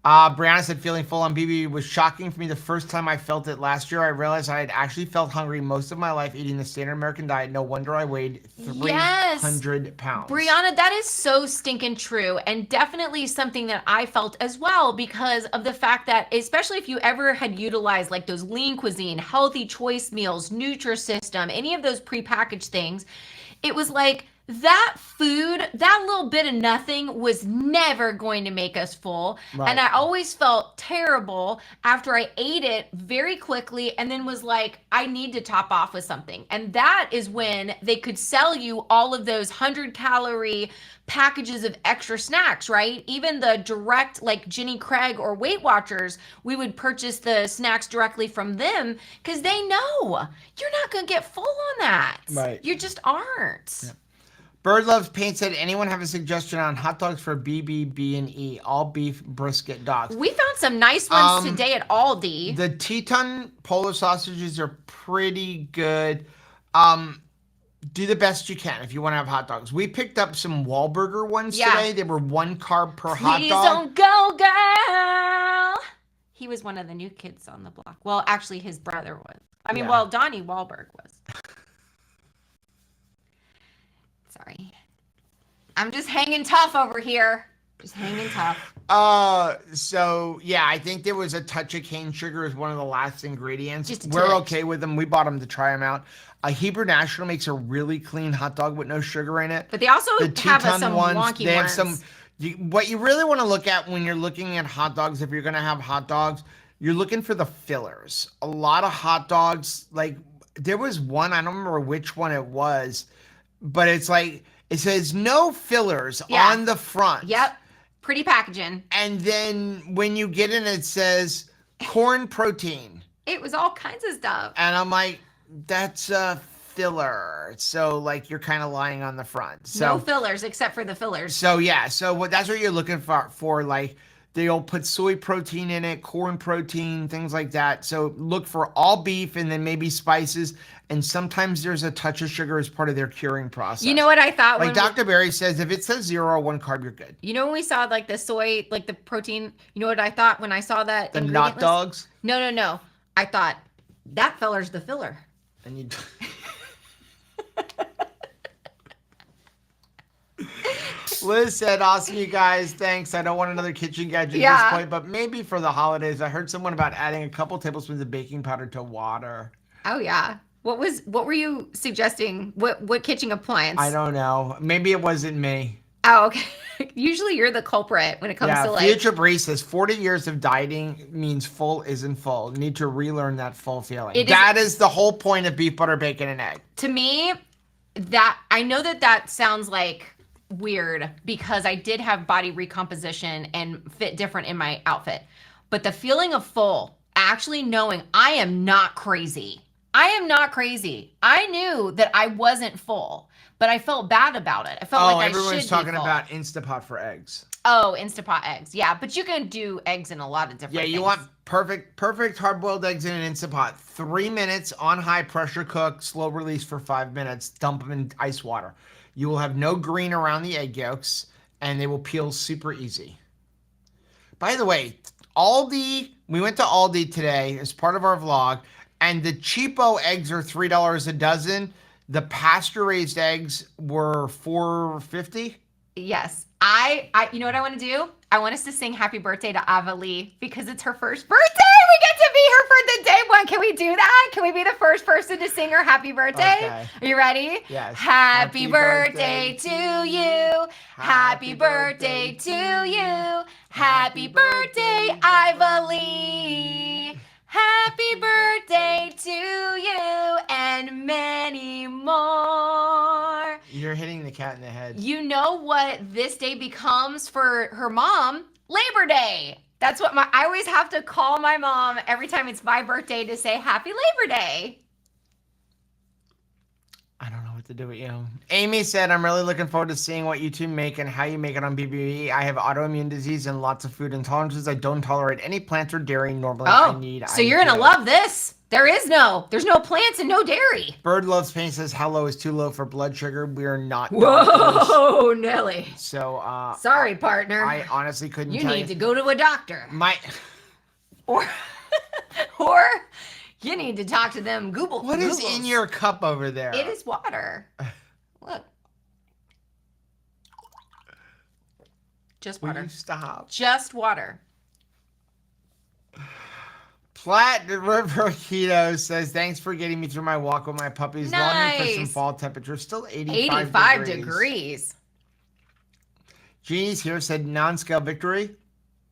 Brianna said, feeling full on BB was shocking for me the first time I felt it last year. I realized I had actually felt hungry most of my life eating the standard American diet. No wonder I weighed 300 pounds. Brianna, that is so stinking true, and definitely something that I felt as well, because of the fact that, especially if you ever had utilized like those lean cuisine, healthy choice meals, Nutrisystem, any of those prepackaged things, it was like, that food, that little bit of nothing was never going to make us full. Right. And I always felt terrible after I ate it very quickly and then was like, I need to top off with something. And that is when they could sell you all of those 100-calorie packages of extra snacks, right? Even the direct, like Jenny Craig or Weight Watchers, we would purchase the snacks directly from them because they know you're not going to get full on that. Right. You just aren't. Yeah. Bird Loves Paint said, anyone have a suggestion on hot dogs for B&E, all beef brisket dogs? We found some nice ones today at Aldi. The Teton Polo sausages are pretty good. Do the best you can if you want to have hot dogs. We picked up some Wahlburger ones today. They were 1 carb per hot dog. Please don't go, girl. He was one of the new kids on the block. Well, actually, his brother was. I mean, well, Donnie Wahlberg was. Sorry. I'm just hanging tough over here. Just hanging tough. So yeah, I think there was a touch of cane sugar as one of the last ingredients. Just We're okay with them. We bought them to try them out. Hebrew National makes a really clean hot dog with no sugar in it. But they also have some ones, wonky they have ones. What you really want to look at when you're looking at hot dogs, if you're going to have hot dogs, you're looking for the fillers. A lot of hot dogs, like there was one, I don't remember which one it was, but it's like, it says no fillers on the front. Yep. Pretty packaging. And then when you get in, it says corn protein. It was all kinds of stuff. And I'm like, that's a filler. So like you're kind of lying on the front. So no fillers except for the fillers. So yeah, so that's what you're looking for like they'll put soy protein in it, corn protein, things like that. So look for all beef and then maybe spices. And sometimes there's a touch of sugar as part of their curing process. You know what I thought? Like Dr. Berry says, if it says 0 or 1 carb, you're good. You know when we saw like the soy, like the protein, you know what I thought when I saw that? The not dogs? No. I thought that filler's the filler. And you... Liz said, awesome, you guys. Thanks. I don't want another kitchen gadget at this point, but maybe for the holidays. I heard someone about adding a couple tablespoons of baking powder to water. Oh, yeah. What were you suggesting? What kitchen appliance? I don't know. Maybe it wasn't me. Oh, okay. Usually you're the culprit when it comes to like... Future Bree says 40 years of dieting means full isn't full. Need to relearn that full feeling. That is the whole point of beef, butter, bacon, and egg. To me, that I know that sounds like weird because I did have body recomposition and fit different in my outfit. But the feeling of full, actually knowing I am not crazy. I knew that I wasn't full, but I felt bad about it. I felt like I should be full. Everyone's talking about Instapot for eggs. Oh, Instapot eggs. Yeah, but you can do eggs in a lot of different things. Yeah, you want perfect hard-boiled eggs in an Instapot. 3 minutes on high pressure cook, slow release for 5 minutes. Dump them in ice water. You will have no green around the egg yolks, and they will peel super easy. By the way, Aldi, we went to Aldi today as part of our vlog, and the cheapo eggs are $3 a dozen. The pasture-raised eggs were $4.50. Yes. I you know what I want to do? I want us to sing happy birthday to Avalee because it's her first birthday. We get to be her for the day one. Can we do that? Can we be the first person to sing her happy birthday? Okay. Are you ready? Yes. Happy birthday to you. Happy birthday to you. Happy birthday, Avalee. Happy birthday to you and many more. You're hitting the cat in the head. You know what this day becomes for her mom? Labor Day. That's what I always have to call my mom every time it's my birthday to say Happy Labor Day. I don't know what to do with you. Amy said, I'm really looking forward to seeing what you two make and how you make it on BBE. I have autoimmune disease and lots of food intolerances. I don't tolerate any plants or dairy normally. So you're going to love this. There's no plants and no dairy. Bird Loves Paint says, how low is too low for blood sugar? We're not. Whoa, Nelly. So, sorry, partner. I honestly couldn't tell you. You need to go to a doctor. Or you need to talk to them Google. What is in your cup over there? It is water. Look. Just water. Will you stop? Just water. Platte River Keto says, thanks for getting me through my walk with my puppies. Nice. Longing for some fall temperatures. Still 85 degrees. Jeannie's here said, non-scale victory.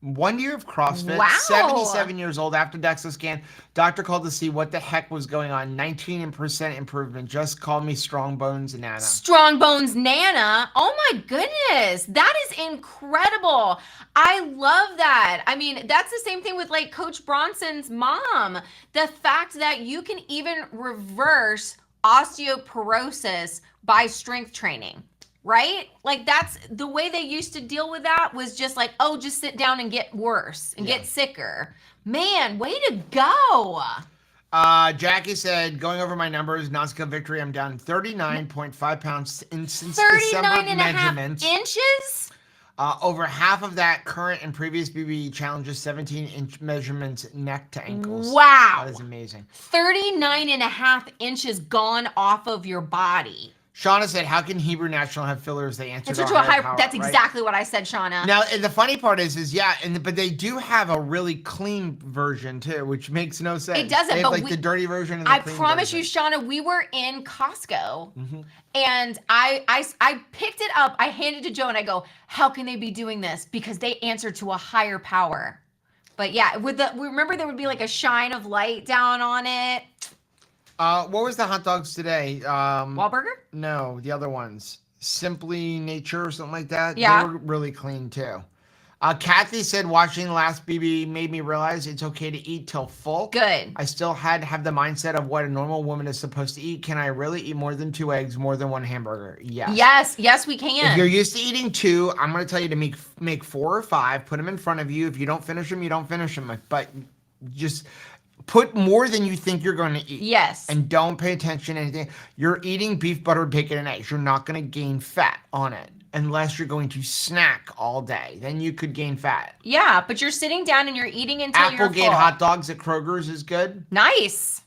1 year of CrossFit, wow. 77 years old after DEXA scan. Doctor called to see what the heck was going on. 19% improvement. Just called me Strong Bones Nana. Strong Bones Nana. Oh my goodness. That is incredible. I love that. I mean, that's the same thing with like Coach Bronson's mom. The fact that you can even reverse osteoporosis by strength training. right? Like that's the way they used to deal with that was just like, oh, just sit down and get worse and get sicker. Man, way to go. Jackie said, going over my numbers, Nausicaa victory, I'm down 39.5 pounds since December 39 and a half measurements. inches? Over half of that current and previous BBE challenges 17-inch measurements neck to ankles. Wow. That is amazing. 39 and a half inches gone off of your body. Shauna said, how can Hebrew National have fillers? They answered to a higher power, that's right? exactly what I said, Shauna. Now, and the funny part is yeah, but they do have a really clean version too, which makes no sense. It doesn't, they have but like the dirty version and the I clean promise version. you, Shauna, we were in Costco and I picked it up. I handed it to Joe and I go, how can they be doing this? Because they answer to a higher power. But yeah, remember there would be like a shine of light down on it. What was the hot dogs today? Wahlburger? No, the other ones. Simply Nature or something like that. Yeah. They were really clean too. Kathy said, watching the last BB made me realize it's okay to eat till full. Good. I still had to have the mindset of what a normal woman is supposed to eat. Can I really eat more than 2 eggs, more than 1 hamburger? Yes. Yes, we can. If you're used to eating 2, I'm going to tell you to make 4 or 5. Put them in front of you. If you don't finish them, you don't finish them. But just put more than you think you're going to eat. Yes. And don't pay attention to anything. You're eating beef, butter, bacon, and eggs. You're not going to gain fat on it unless you're going to snack all day. Then you could gain fat. Yeah, but you're sitting down and you're eating until you're full. Applegate hot dogs at Kroger's is good. Nice.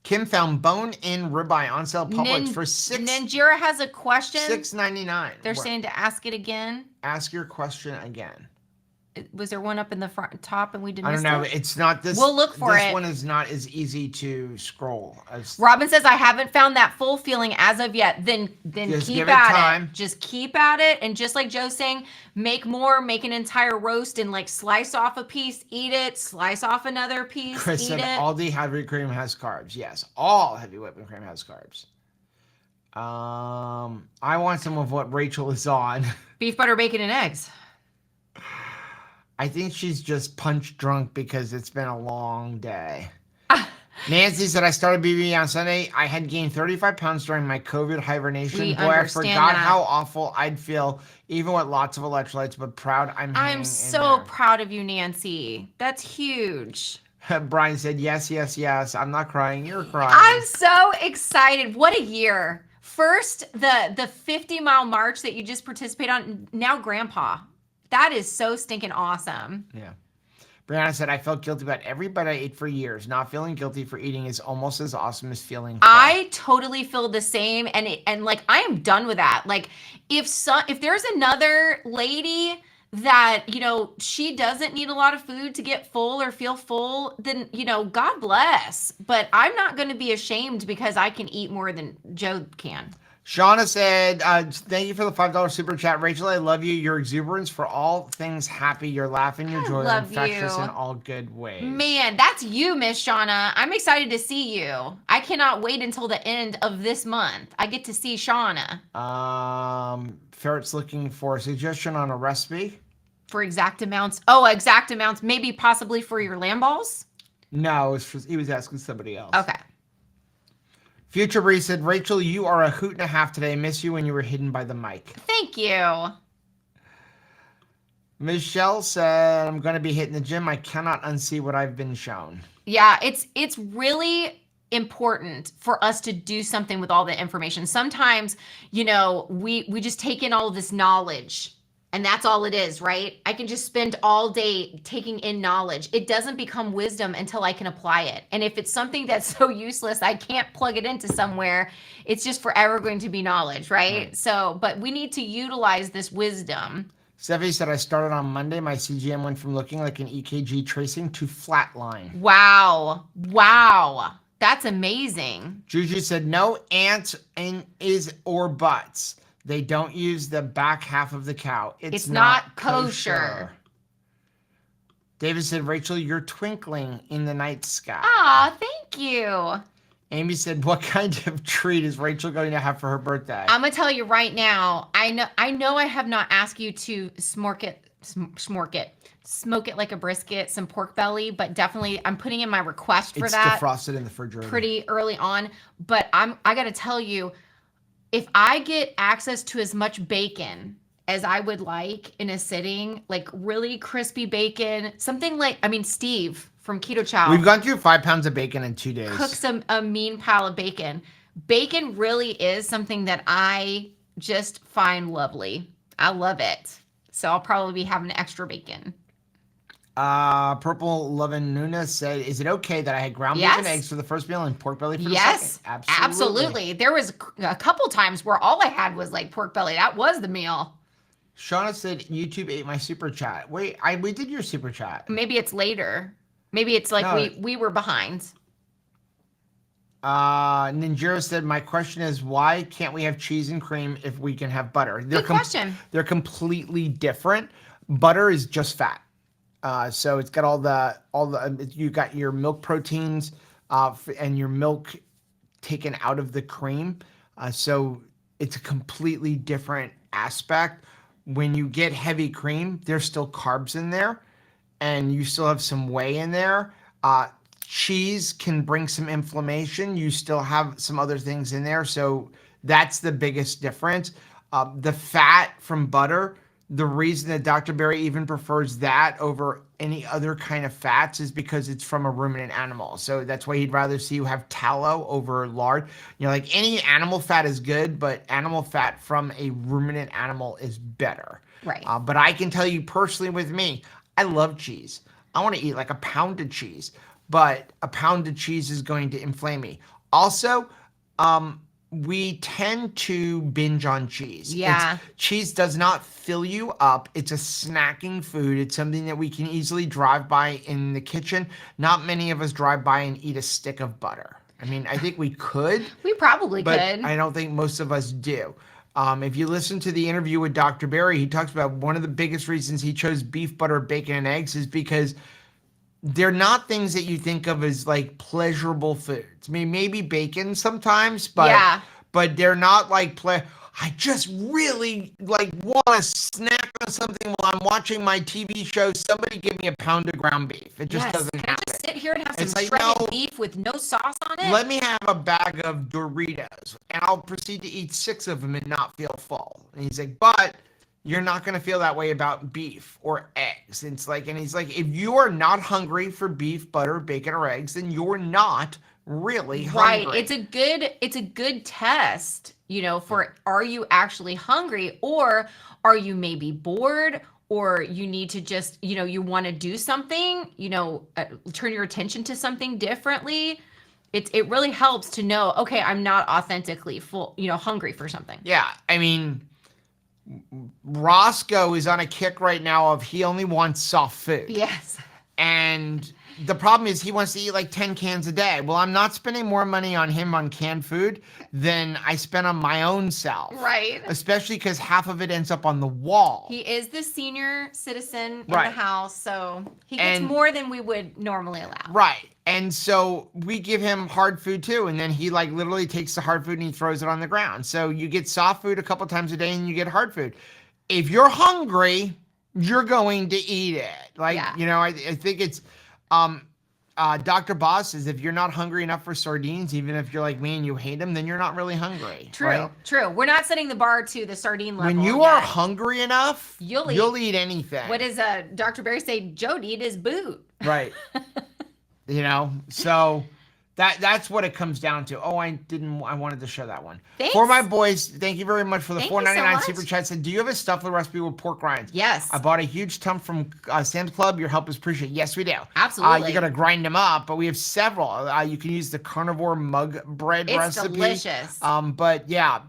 Kim found bone-in ribeye on sale Publix for Ninjira has a question. $6.99. They're saying to ask it again. Ask your question again. Was there one up in the top and we didn't? I don't know. It's not this. We'll look for it. This one is not as easy to scroll as. Robin says, I haven't found that full feeling as of yet. Then Just keep give it at time. it. Just keep at it. And just like Joe's saying, make more, make an entire roast and like slice off a piece, eat it, slice off another piece, Chris eat said it. all the heavy cream has carbs. Yes, all heavy whipping cream has carbs. I want some of what Rachel is on. Beef, butter, bacon, and eggs. I think she's just punch drunk because it's been a long day. Nancy said, I started BB on Sunday. I had gained 35 pounds during my COVID hibernation. Boy, I forgot how awful I'd feel, even with lots of electrolytes, but proud I'm so proud of you, Nancy. That's huge. Brian said, yes, yes, yes. I'm not crying. You're crying. I'm so excited. What a year. First, the 50-mile march that you just participated on. Now, Grandpa. That is so stinking awesome. Yeah. Brianna said, I felt guilty about every bite I ate for years. Not feeling guilty for eating is almost as awesome as feeling full. I totally feel the same. And like, I am done with that. Like, if there's another lady that, you know, she doesn't need a lot of food to get full or feel full, then, you know, God bless. But I'm not going to be ashamed because I can eat more than Joe can. Shauna said, thank you for the $5 super chat. Rachel, I love you. Your exuberance for all things happy. Your laugh and your joy are infectious in all good ways. Man, that's you, Miss Shauna. I'm excited to see you. I cannot wait until the end of this month. I get to see Shauna. Ferret's looking for a suggestion on a recipe. For exact amounts. Oh, exact amounts. Maybe possibly for your lamb balls? No, he was asking somebody else. Okay. Future Bree said, Rachel, you are a hoot and a half today. Miss you when you were hidden by the mic. Thank you. Michelle said, I'm going to be hitting the gym. I cannot unsee what I've been shown. Yeah, it's really important for us to do something with all the information. Sometimes, you know, we just take in all of this knowledge. And that's all it is, right? I can just spend all day taking in knowledge. It doesn't become wisdom until I can apply it. And if it's something that's so useless, I can't plug it into somewhere, it's just forever going to be knowledge, right? So, but we need to utilize this wisdom. Steffi said, I started on Monday. My CGM went from looking like an EKG tracing to flatline. Wow. Wow. That's amazing. Juju said, no ands and is or buts. They don't use the back half of the cow. It's not kosher. David said, Rachel, you're twinkling in the night sky. Aw, thank you. Amy said, what kind of treat is Rachel going to have for her birthday? I'm going to tell you right now, I know I have not asked you to smork it. Smoke it like a brisket, some pork belly, but definitely I'm putting in my request for it's that. It's defrosted in the refrigerator. Pretty early on. But I got to tell you, if I get access to as much bacon as I would like in a sitting, like really crispy bacon, something like, I mean, Steve from Keto Chow. We've gone through 5 pounds of bacon in 2 days. Cooks a mean pile of bacon. Bacon really is something that I just find lovely. I love it. So I'll probably be having extra bacon. Purple Lovin Nuna said, is it okay that I had ground beef and eggs for the first meal and pork belly for the second? Absolutely. There was a couple times where all I had was like pork belly. That was the meal. Shauna said, YouTube ate my super chat. Wait, we did your super chat. Maybe it's later. Maybe it's like we were behind. Ninjiro said, my question is, why can't we have cheese and cream if we can have butter? Good question. They're completely different. Butter is just fat. So it's got all the you got your milk proteins and your milk taken out of the cream. So it's a completely different aspect. When you get heavy cream, there's still carbs in there and you still have some whey in there. Cheese can bring some inflammation. You still have some other things in there. So that's the biggest difference. The fat from butter, the reason that Dr. Berry even prefers that over any other kind of fats is because it's from a ruminant animal. So that's why he'd rather see you have tallow over lard. You know, like any animal fat is good, but animal fat from a ruminant animal is better. Right. But I can tell you personally with me, I love cheese. I want to eat like a pound of cheese, but a pound of cheese is going to inflame me. Also, we tend to binge on cheese. Yeah. Cheese does not fill you up. It's a snacking food. It's something that we can easily drive by in the kitchen. Not many of us drive by and eat a stick of butter. I mean, I think we could. We probably but could. I don't think most of us do. If you listen to the interview with Dr. Berry, he talks about one of the biggest reasons he chose beef, butter, bacon, and eggs is because they're not things that you think of as like pleasurable foods. I mean, maybe bacon sometimes, but they're not like I just really like want to snack on something while I'm watching my TV show. Somebody give me a pound of ground beef. It just doesn't happen. Can I just sit here and have some like, shredded beef with no sauce on it? Let me have a bag of Doritos, and I'll proceed to eat 6 of them and not feel full. And he's like, but you're not going to feel that way about beef or eggs. And he's like, if you are not hungry for beef, butter, bacon, or eggs, then you're not really hungry. Right. It's a good test, you know, for are you actually hungry, or are you maybe bored, or you need to just, you know, you want to do something, you know, turn your attention to something differently. It really helps to know, okay, I'm not authentically full, you know, hungry for something. Yeah. I mean, Roscoe is on a kick right now of he only wants soft food. Yes. And the problem is he wants to eat like 10 cans a day. Well, I'm not spending more money on him on canned food than I spend on my own self. Right. Especially because half of it ends up on the wall. He is the senior citizen in the house, so he gets more than we would normally allow. Right. And so we give him hard food too. And then he like literally takes the hard food and he throws it on the ground. So you get soft food a couple times a day and you get hard food. If you're hungry, you're going to eat it. You know, I think it's, Dr. Boss says if you're not hungry enough for sardines, even if you're like me and you hate them, then you're not really hungry. True. We're not setting the bar to the sardine level. When you are hungry enough, you'll eat anything. What does Dr. Berry say? Joe'd eat his boot. Right. You know, so that's what it comes down to. Oh, I wanted to show that one. Thanks. For my boys, thank you very much for the $4.99 so super chat. Said, do you have a stuffed recipe with pork rinds? Yes. I bought a huge ton from Sam's Club. Your help is appreciated. Yes, we do. Absolutely. You got to grind them up, but we have several. You can use the carnivore mug bread recipe. It's delicious. But yeah,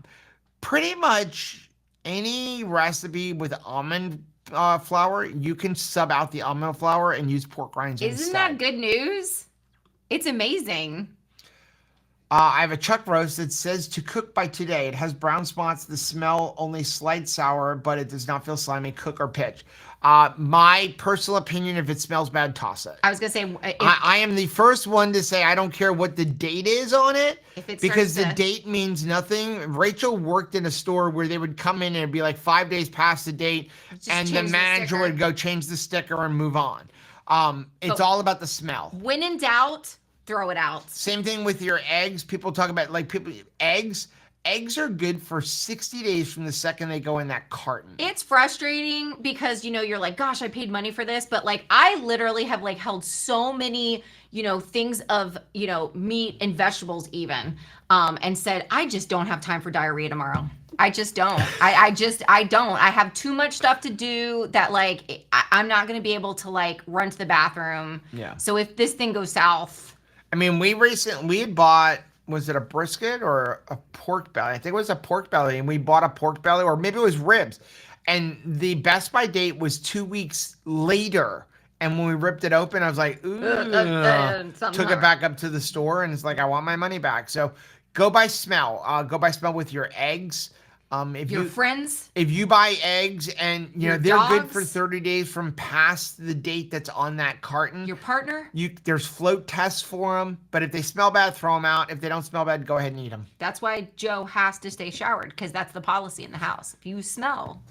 pretty much any recipe with almond flour, you can sub out the almond flour and use pork rinds instead. Isn't that good news? It's amazing. I have a chuck roast that says to cook by today. It has brown spots. The smell only slight sour, but it does not feel slimy. Cook or pitch. My personal opinion, if it smells bad, toss it. I was gonna say, I am the first one to say I don't care what the date is on it, because the date means nothing. Rachel worked in a store where they would come in and it'd be like 5 days past the date, and the manager would go change the sticker and move on. It's all about the smell. When in doubt, throw it out. Same thing with your eggs. People talk about eggs. Eggs are good for 60 days from the second they go in that carton. It's frustrating because, you're like, gosh, I paid money for this. But like, I literally have like held so many, things of, meat and vegetables even, and said, I just don't have time for diarrhea tomorrow. I just don't. I don't. I have too much stuff to do that like, I'm not going to be able to like run to the bathroom. Yeah. So if this thing goes south. I mean, we had bought, was it a brisket or a pork belly? I think it was a pork belly, and we bought a pork belly, or maybe it was ribs. And the best by date was 2 weeks later. And when we ripped it open, I was like, ooh, took it back up to the store, and it's like, I want my money back. So go by smell. Go by smell with your eggs. If your friends, if you buy eggs and they're dogs, good for 30 days from past the date that's on that carton. Your partner, there's float tests for them, but if they smell bad, throw them out. If they don't smell bad, go ahead and eat them. That's why Joe has to stay showered, because that's the policy in the house. If you smell.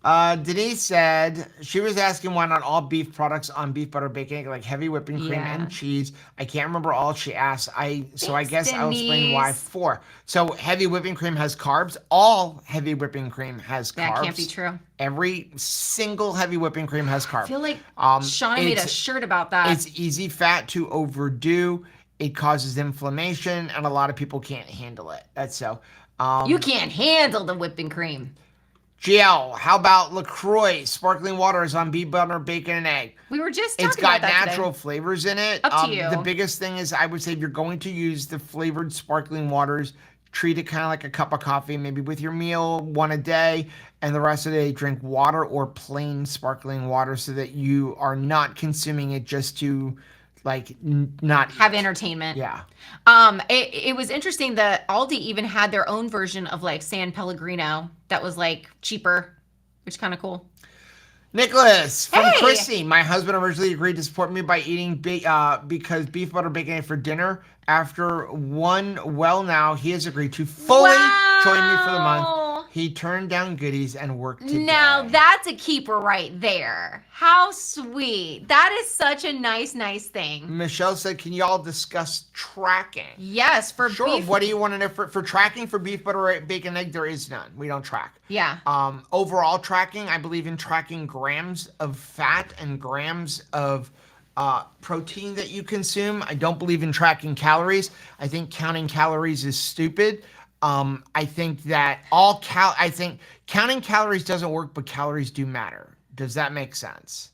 Denise said she was asking why not all beef products on beef, butter, bacon, egg, like heavy whipping cream and cheese. I can't remember all she asked. I guess I'll explain why 4. So heavy whipping cream has carbs. All heavy whipping cream has carbs. That can't be true. Every single heavy whipping cream has carbs. I feel like Shauna made a shirt about that. It's easy fat to overdo. It causes inflammation, and a lot of people can't handle it. That's so. You can't handle the whipping cream. GL, how about LaCroix? Sparkling water is on beef, butter, bacon, and egg. We were just talking about that. It's got natural flavors in it. Up to you. The biggest thing is, I would say, if you're going to use the flavored sparkling waters, treat it kind of like a cup of coffee, maybe with your meal, 1 a day, and the rest of the day drink water or plain sparkling water, so that you are not consuming it just to like not have entertainment. Yeah. It was interesting that Aldi even had their own version of like San Pellegrino that was like cheaper, which is kind of cool. Nicholas from Chrissy. My husband originally agreed to support me by eating because beef, butter, bacon for dinner. After now he has agreed to fully join me for the month. He turned down goodies and worked today. Now that's a keeper right there. How sweet. That is such a nice thing. Michelle said, can y'all discuss tracking? Yes, for sure. beef. What do you want to know for tracking for beef, butter, bacon, egg? There is none. We don't track. Yeah. Overall tracking, I believe in tracking grams of fat and grams of protein that you consume. I don't believe in tracking calories. I think counting calories is stupid. I think that counting calories doesn't work, but calories do matter. Does that make sense?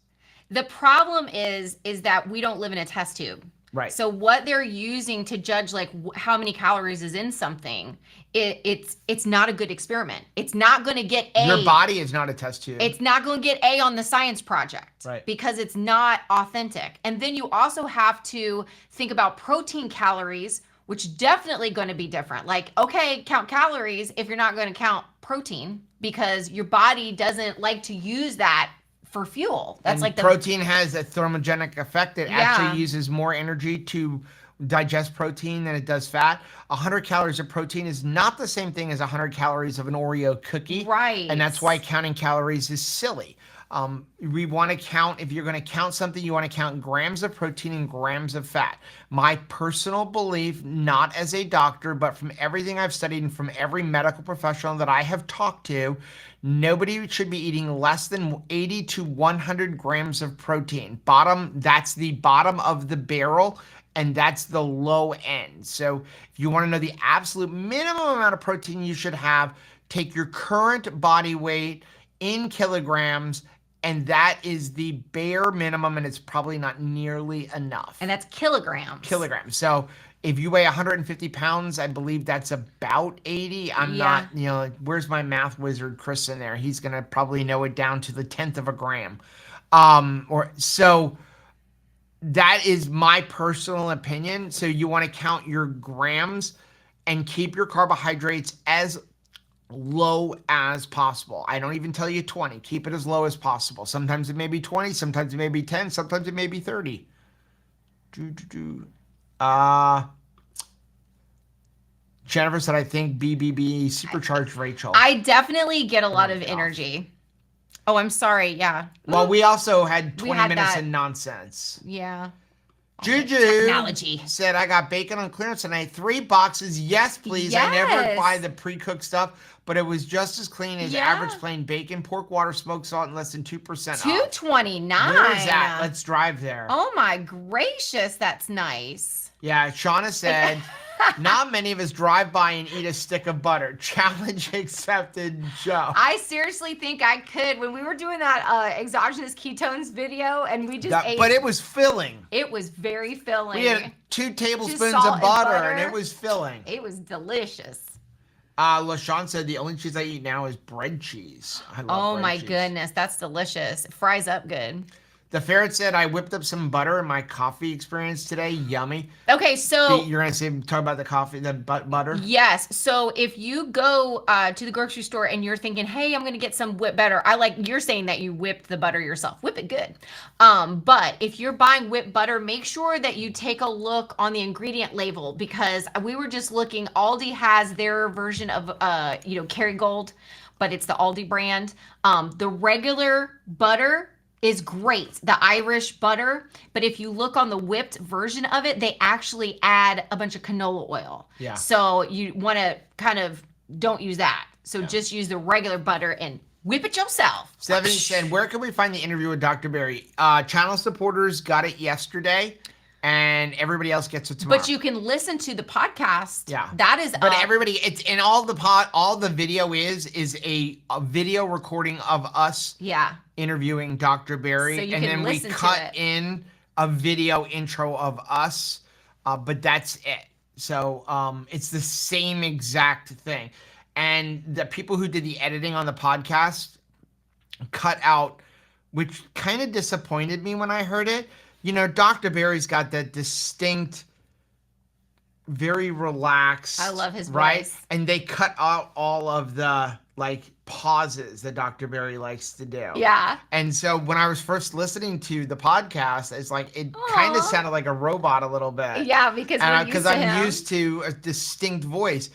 The problem is that we don't live in a test tube. Right. So what they're using to judge like how many calories is in something, it's not a good experiment. It's not going to get A. Your body is not a test tube. It's not going to get A on the science project. Right. Because it's not authentic. And then you also have to think about protein calories, which definitely going to be different. Like, okay, count calories if you're not going to count protein, because your body doesn't like to use that for fuel. That's like protein has a thermogenic effect. It actually uses more energy to digest protein than it does fat. 100 calories of protein is not the same thing as 100 calories of an Oreo cookie. Right. And that's why counting calories is silly. We want to count, if you're going to count something, you want to count grams of protein and grams of fat. My personal belief, not as a doctor, but from everything I've studied and from every medical professional that I have talked to, nobody should be eating less than 80 to 100 grams of protein. That's the bottom of the barrel, and that's the low end. So if you want to know the absolute minimum amount of protein you should have, take your current body weight in kilograms, and that is the bare minimum, and it's probably not nearly enough. And that's kilograms. Kilograms. So if you weigh 150 pounds, I believe that's about 80. I'm not, where's my math wizard Chris in there? He's going to probably know it down to the 10th of a gram. So that is my personal opinion. So you want to count your grams and keep your carbohydrates as low as possible. I don't even tell you 20. Keep it as low as possible. Sometimes it may be 20, sometimes it may be 10, sometimes it may be 30. Jennifer said, I think BBB supercharged Rachel. I definitely get a lot of energy. Oh, I'm sorry. Yeah. Well, we also had 20 minutes that. of nonsense. Yeah. Juju Technology said, I got bacon on clearance and I had 3 boxes. Yes, please. Yes. I never buy the pre-cooked stuff, but it was just as clean as average plain bacon, pork, water, smoked salt, and less than 2% off. $2.29. Where's that? Let's drive there. Oh my gracious, that's nice. Yeah, Shauna said, not many of us drive by and eat a stick of butter. Challenge accepted, Joe. I seriously think I could. When we were doing that exogenous ketones video and we just ate. But it was filling. It was very filling. We had 2 tablespoons of butter and it was filling. It was delicious. LaShawn said, the only cheese I eat now is bread cheese. I love bread my cheese. Goodness, that's delicious. It fries up good. The ferret said, I whipped up some butter in my coffee experience today. Yummy. Okay, so you're going to talk about the coffee, the butter? Yes. So if you go to the grocery store and you're thinking, hey, I'm going to get some whipped butter. You're saying that you whipped the butter yourself. Whip it good. But if you're buying whipped butter, make sure that you take a look on the ingredient label, because we were just looking, Aldi has their version of, Kerrygold, but it's the Aldi brand. The regular butter is great, the Irish butter, but if you look on the whipped version of it, they actually add a bunch of canola oil. Yeah. So you want to kind of don't use that. So just use the regular butter and whip it yourself. 70 said, where can we find the interview with Dr. Berry? Channel supporters got it yesterday, and everybody else gets it tomorrow. But you can listen to the podcast. Yeah. That is But everybody, it's in all the video is a video recording of us. Yeah. Interviewing Dr. Berry, so you and can then we listen cut in a video intro of us, but that's it. So it's the same exact thing. And the people who did the editing on the podcast cut out, which kind of disappointed me when I heard it. You know, Dr. Berry's got that distinct, very relaxed. I love his right? voice. And they cut out all of the pauses that Dr. Berry likes to do. Yeah. And so when I was first listening to the podcast, it's like it kind of sounded like a robot a little bit. Yeah, because I'm used to a distinct voice.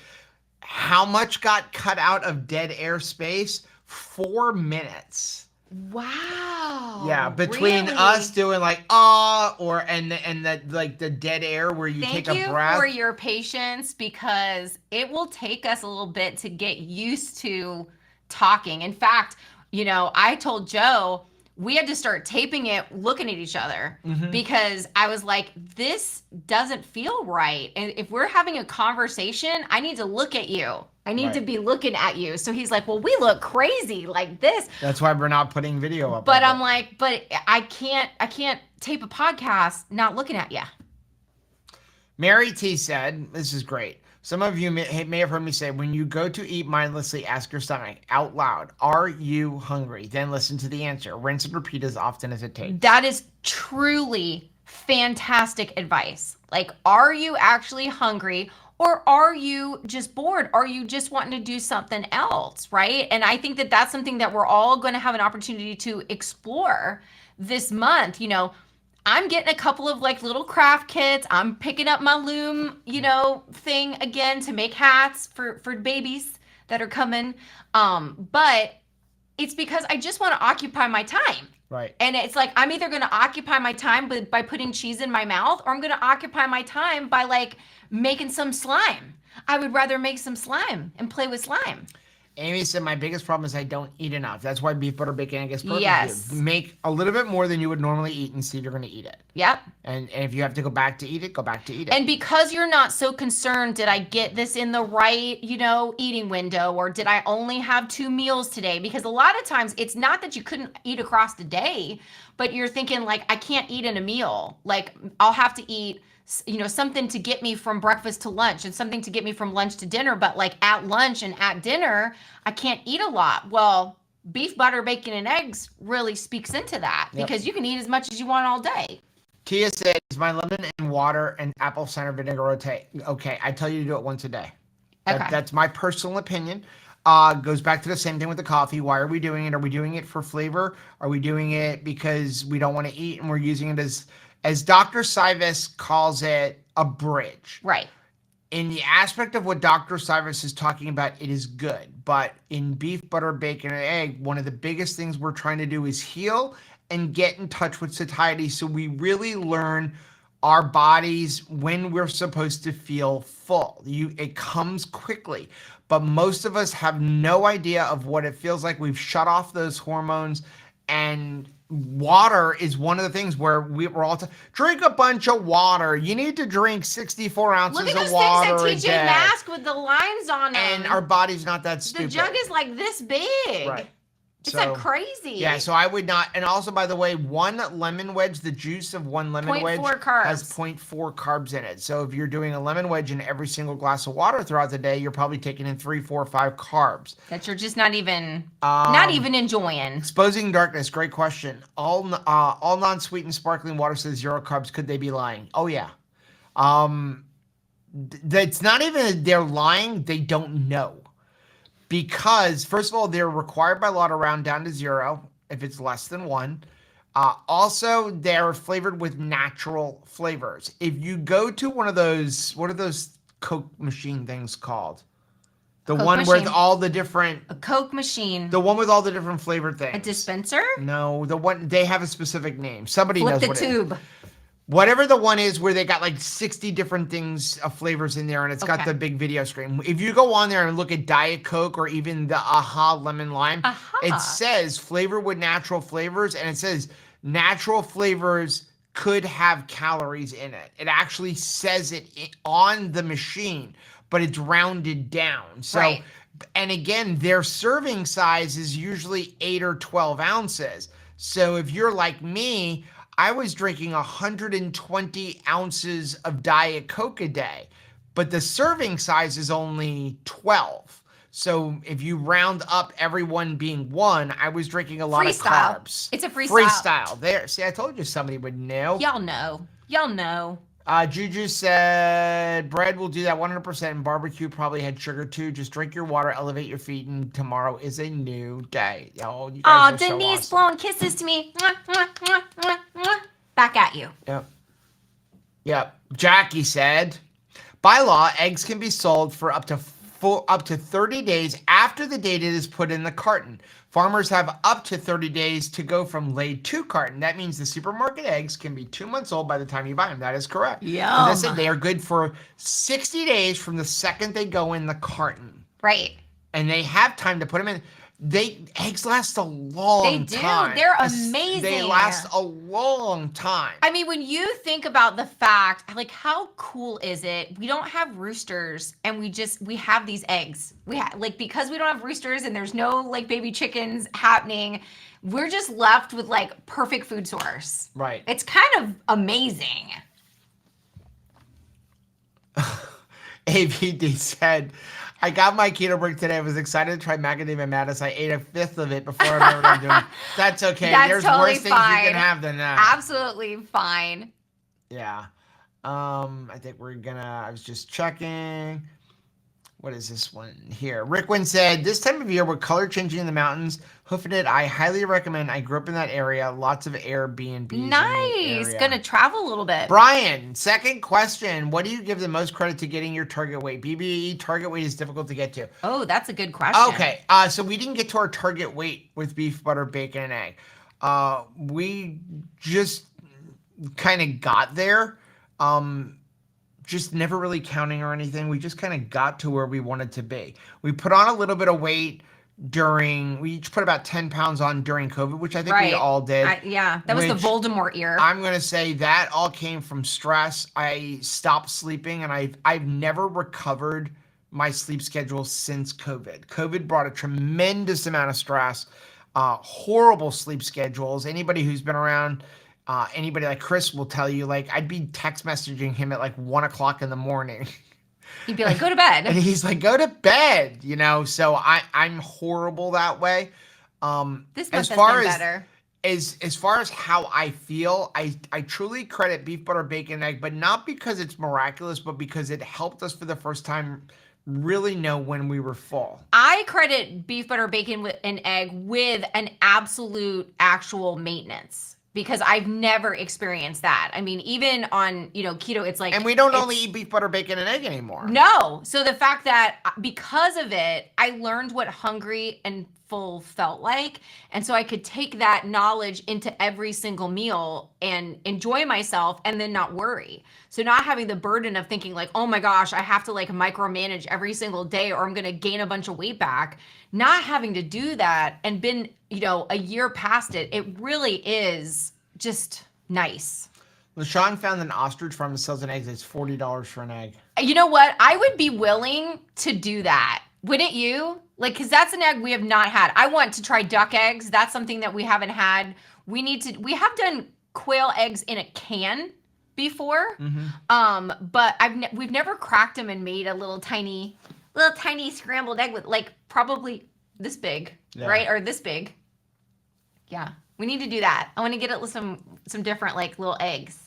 How much got cut out of dead air space? 4 minutes. Wow. Yeah, between really? us doing the dead air where you take a breath. Thank you for your patience, because it will take us a little bit to get used to talking. In fact, I told Joe we had to start taping it, looking at each other, because I was like, this doesn't feel right. And if we're having a conversation, I need to look at you. I need to be looking at you. So he's like, well, we look crazy like this. That's why we're not putting video up. But I'm like, but I can't tape a podcast not looking at you. Mary T said, this is great. Some of you may have heard me say, when you go to eat mindlessly, ask your stomach out loud, are you hungry? Then listen to the answer. Rinse and repeat as often as it takes. That is truly fantastic advice. Are you actually hungry? Or are you just bored? Are you just wanting to do something else, right? And I think that that's something that we're all going to have an opportunity to explore this month. I'm getting a couple of little craft kits. I'm picking up my loom, thing again to make hats for babies that are coming. But it's because I just want to occupy my time. Right. And it's I'm either going to occupy my time by putting cheese in my mouth, or I'm going to occupy my time by making some slime. I would rather make some slime and play with slime. Amy said, my biggest problem is I don't eat enough. That's why beef, butter, bacon, egg is perfect. Yes. Make a little bit more than you would normally eat and see if you're going to eat it. Yep. And if you have to go back to eat it, go back to eat it. And because you're not so concerned, did I get this in the right, eating window, or did I only have 2 meals today? Because a lot of times it's not that you couldn't eat across the day, but you're thinking I can't eat in a meal. I'll have to eat something to get me from breakfast to lunch and something to get me from lunch to dinner. But at lunch and at dinner, I can't eat a lot. Well, beef, butter, bacon, and eggs really speaks into that, because you can eat as much as you want all day. Tia said, is my lemon and water and apple cider vinegar okay? I tell you to do it once a day. Okay. That's my personal opinion. Goes back to the same thing with the coffee. Why are we doing it? Are we doing it for flavor? Are we doing it because we don't want to eat and we're using it as Dr. Sivas calls it, a bridge? Right. In the aspect of what Dr. Sivas is talking about, it is good. But in beef, butter, bacon, and egg, one of the biggest things we're trying to do is heal and get in touch with satiety, so we really learn our bodies when we're supposed to feel full. It comes quickly, but most of us have no idea of what it feels like. We've shut off those hormones, and water is one of the things where we're all drink a bunch of water. You need to drink 64 ounces of water. Look at those things at TJ Maxx with the lines on them. And our body's not that stupid. The jug is like this big. Right. It's like crazy. Yeah, so I would not. And also, by the way, one lemon wedge, the juice of one lemon wedge has 0.4 carbs in it. So if you're doing a lemon wedge in every single glass of water throughout the day, you're probably taking in 3, 4, 5 carbs. That you're just not even enjoying. Exposing darkness, great question. All non-sweetened sparkling water says 0 carbs. Could they be lying? Oh, yeah. That's not even they're lying. They don't know. Because, first of all, they're required by law to round down to 0 if it's less than 1. Also, they're flavored with natural flavors. If you go to one of those, what are those Coke machine things called? The Coke one machine. With all the different... A Coke machine. The one with all the different flavored things. A dispenser? No, the one, they have a specific name. Somebody knows what it is. Flip the tube. Whatever the one is where they got like 60 different things of flavors in there, and it's got the big video screen. If you go on there and look at Diet Coke or even the Aha Lemon Lime, it says flavor with natural flavors, and it says natural flavors could have calories in it. It actually says it on the machine, but it's rounded down. So, and again, their serving size is usually 8 or 12 ounces. So if you're like me, I was drinking 120 ounces of Diet Coke a day, but the serving size is only 12. So if you round up everyone being 1, I was drinking a lot of carbs. It's a freestyle. Freestyle. There. See, I told you somebody would know. Y'all know. Y'all know. Juju said, bread will do that 100%, and barbecue probably had sugar too. Just drink your water, elevate your feet, and tomorrow is a new day. Oh, you guys are Denise so awesome. blowing kisses to me. Mwah, mwah, mwah, mwah, mwah. Back at you. Yep. Jackie said, by law, eggs can be sold for up to 30 days after the date it is put in the carton. Farmers have up to 30 days to go from laid to carton. That means the supermarket eggs can be 2 months old by the time you buy them. That is correct. Yeah. As I said, they are good for 60 days from the second they go in the carton. Right. And they have time to put them in. Eggs last a long time. They do. They're amazing. They last a long time. I mean, when you think about the fact, like, how cool is it? We don't have roosters, and we have these eggs. Because we don't have roosters and there's no like baby chickens happening, we're just left with like perfect food source. Right. It's kind of amazing. AVD said, I got my keto break today. I was excited to try macadamia madness. I ate 1/5 of it before I remembered what I'm doing. That's okay. There's totally worse things you can have than that. Absolutely fine. Yeah. I think I was just checking. What is this one here? Rickwin said, this time of year with color changing in the mountains, hoofing it, I highly recommend. I grew up in that area. Lots of Airbnbs. Nice. Gonna travel a little bit. Brian, second question. What do you give the most credit to getting your target weight? BBE target weight is difficult to get to. Oh, that's a good question. Okay. So we didn't get to our target weight with beef, butter, bacon, and egg. We just kind of got there. Just never really counting or anything. We just kind of got to where we wanted to be. We put on a little bit of weight we each put about 10 pounds on during COVID, which I think we all did. That was the Voldemort year. I'm going to say that all came from stress. I stopped sleeping, and I've never recovered my sleep schedule since COVID. COVID brought a tremendous amount of stress, horrible sleep schedules. Anybody who's been around anybody like Chris will tell you, like, I'd be text messaging him at like 1 o'clock in the morning. He'd be like, go to bed. And he's like, go to bed, so I'm horrible that way. This month has been better. As far as how I feel, I truly credit beef, butter, bacon, and egg, but not because it's miraculous, but because it helped us for the first time really know when we were full. I credit beef, butter, bacon, and egg with an absolute actual maintenance because I've never experienced that. I mean, even on, keto, it's like... And we don't only eat beef, butter, bacon, and egg anymore. No. So the fact that because of it, I learned what hungry and full felt like. And so I could take that knowledge into every single meal and enjoy myself and then not worry. So not having the burden of thinking like, oh my gosh, I have to like micromanage every single day or I'm going to gain a bunch of weight back. Not having to do that and been, a year past it, it really is just nice. LaShawn found an ostrich farm that sells an egg that's $40 for an egg. You know what? I would be willing to do that. Wouldn't you? Like, because that's an egg we have not had. I want to try duck eggs. That's something that we haven't had. We have done quail eggs in a can before. But we've never cracked them and made a little tiny scrambled egg with like probably this big, right? Or this big. Yeah. We need to do that. I want to get it with some different like little eggs.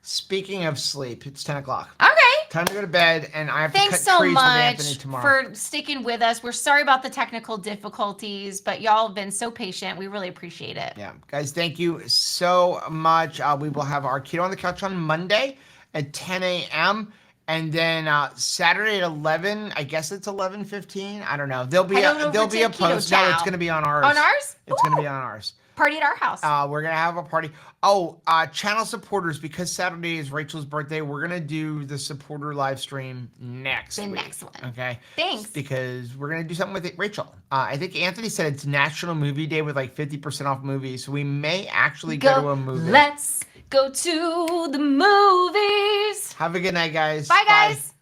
Speaking of sleep, it's 10 o'clock. Okay. Time to go to bed, and I have to Thanks cut so trees with much Anthony tomorrow. for sticking with us. We're sorry about the technical difficulties, but y'all have been so patient. We really appreciate it. Yeah, guys, thank you so much. We will have our Keto on the Couch on Monday at 10 a.m. And then Saturday at 11, I guess it's 11:15. I don't know. There'll be a post. No, it's going to be on ours. On ours? It's going to be on ours. Party at our house. We're going to have a party. Oh, channel supporters, because Saturday is Rachel's birthday, we're going to do the supporter live stream next week. Next one. Okay? Thanks. Because we're going to do something with it. Rachel, I think Anthony said it's National Movie Day with like 50% off movies. So we may actually go to a movie. Let's go to the movies. Have a good night, guys. Bye, guys.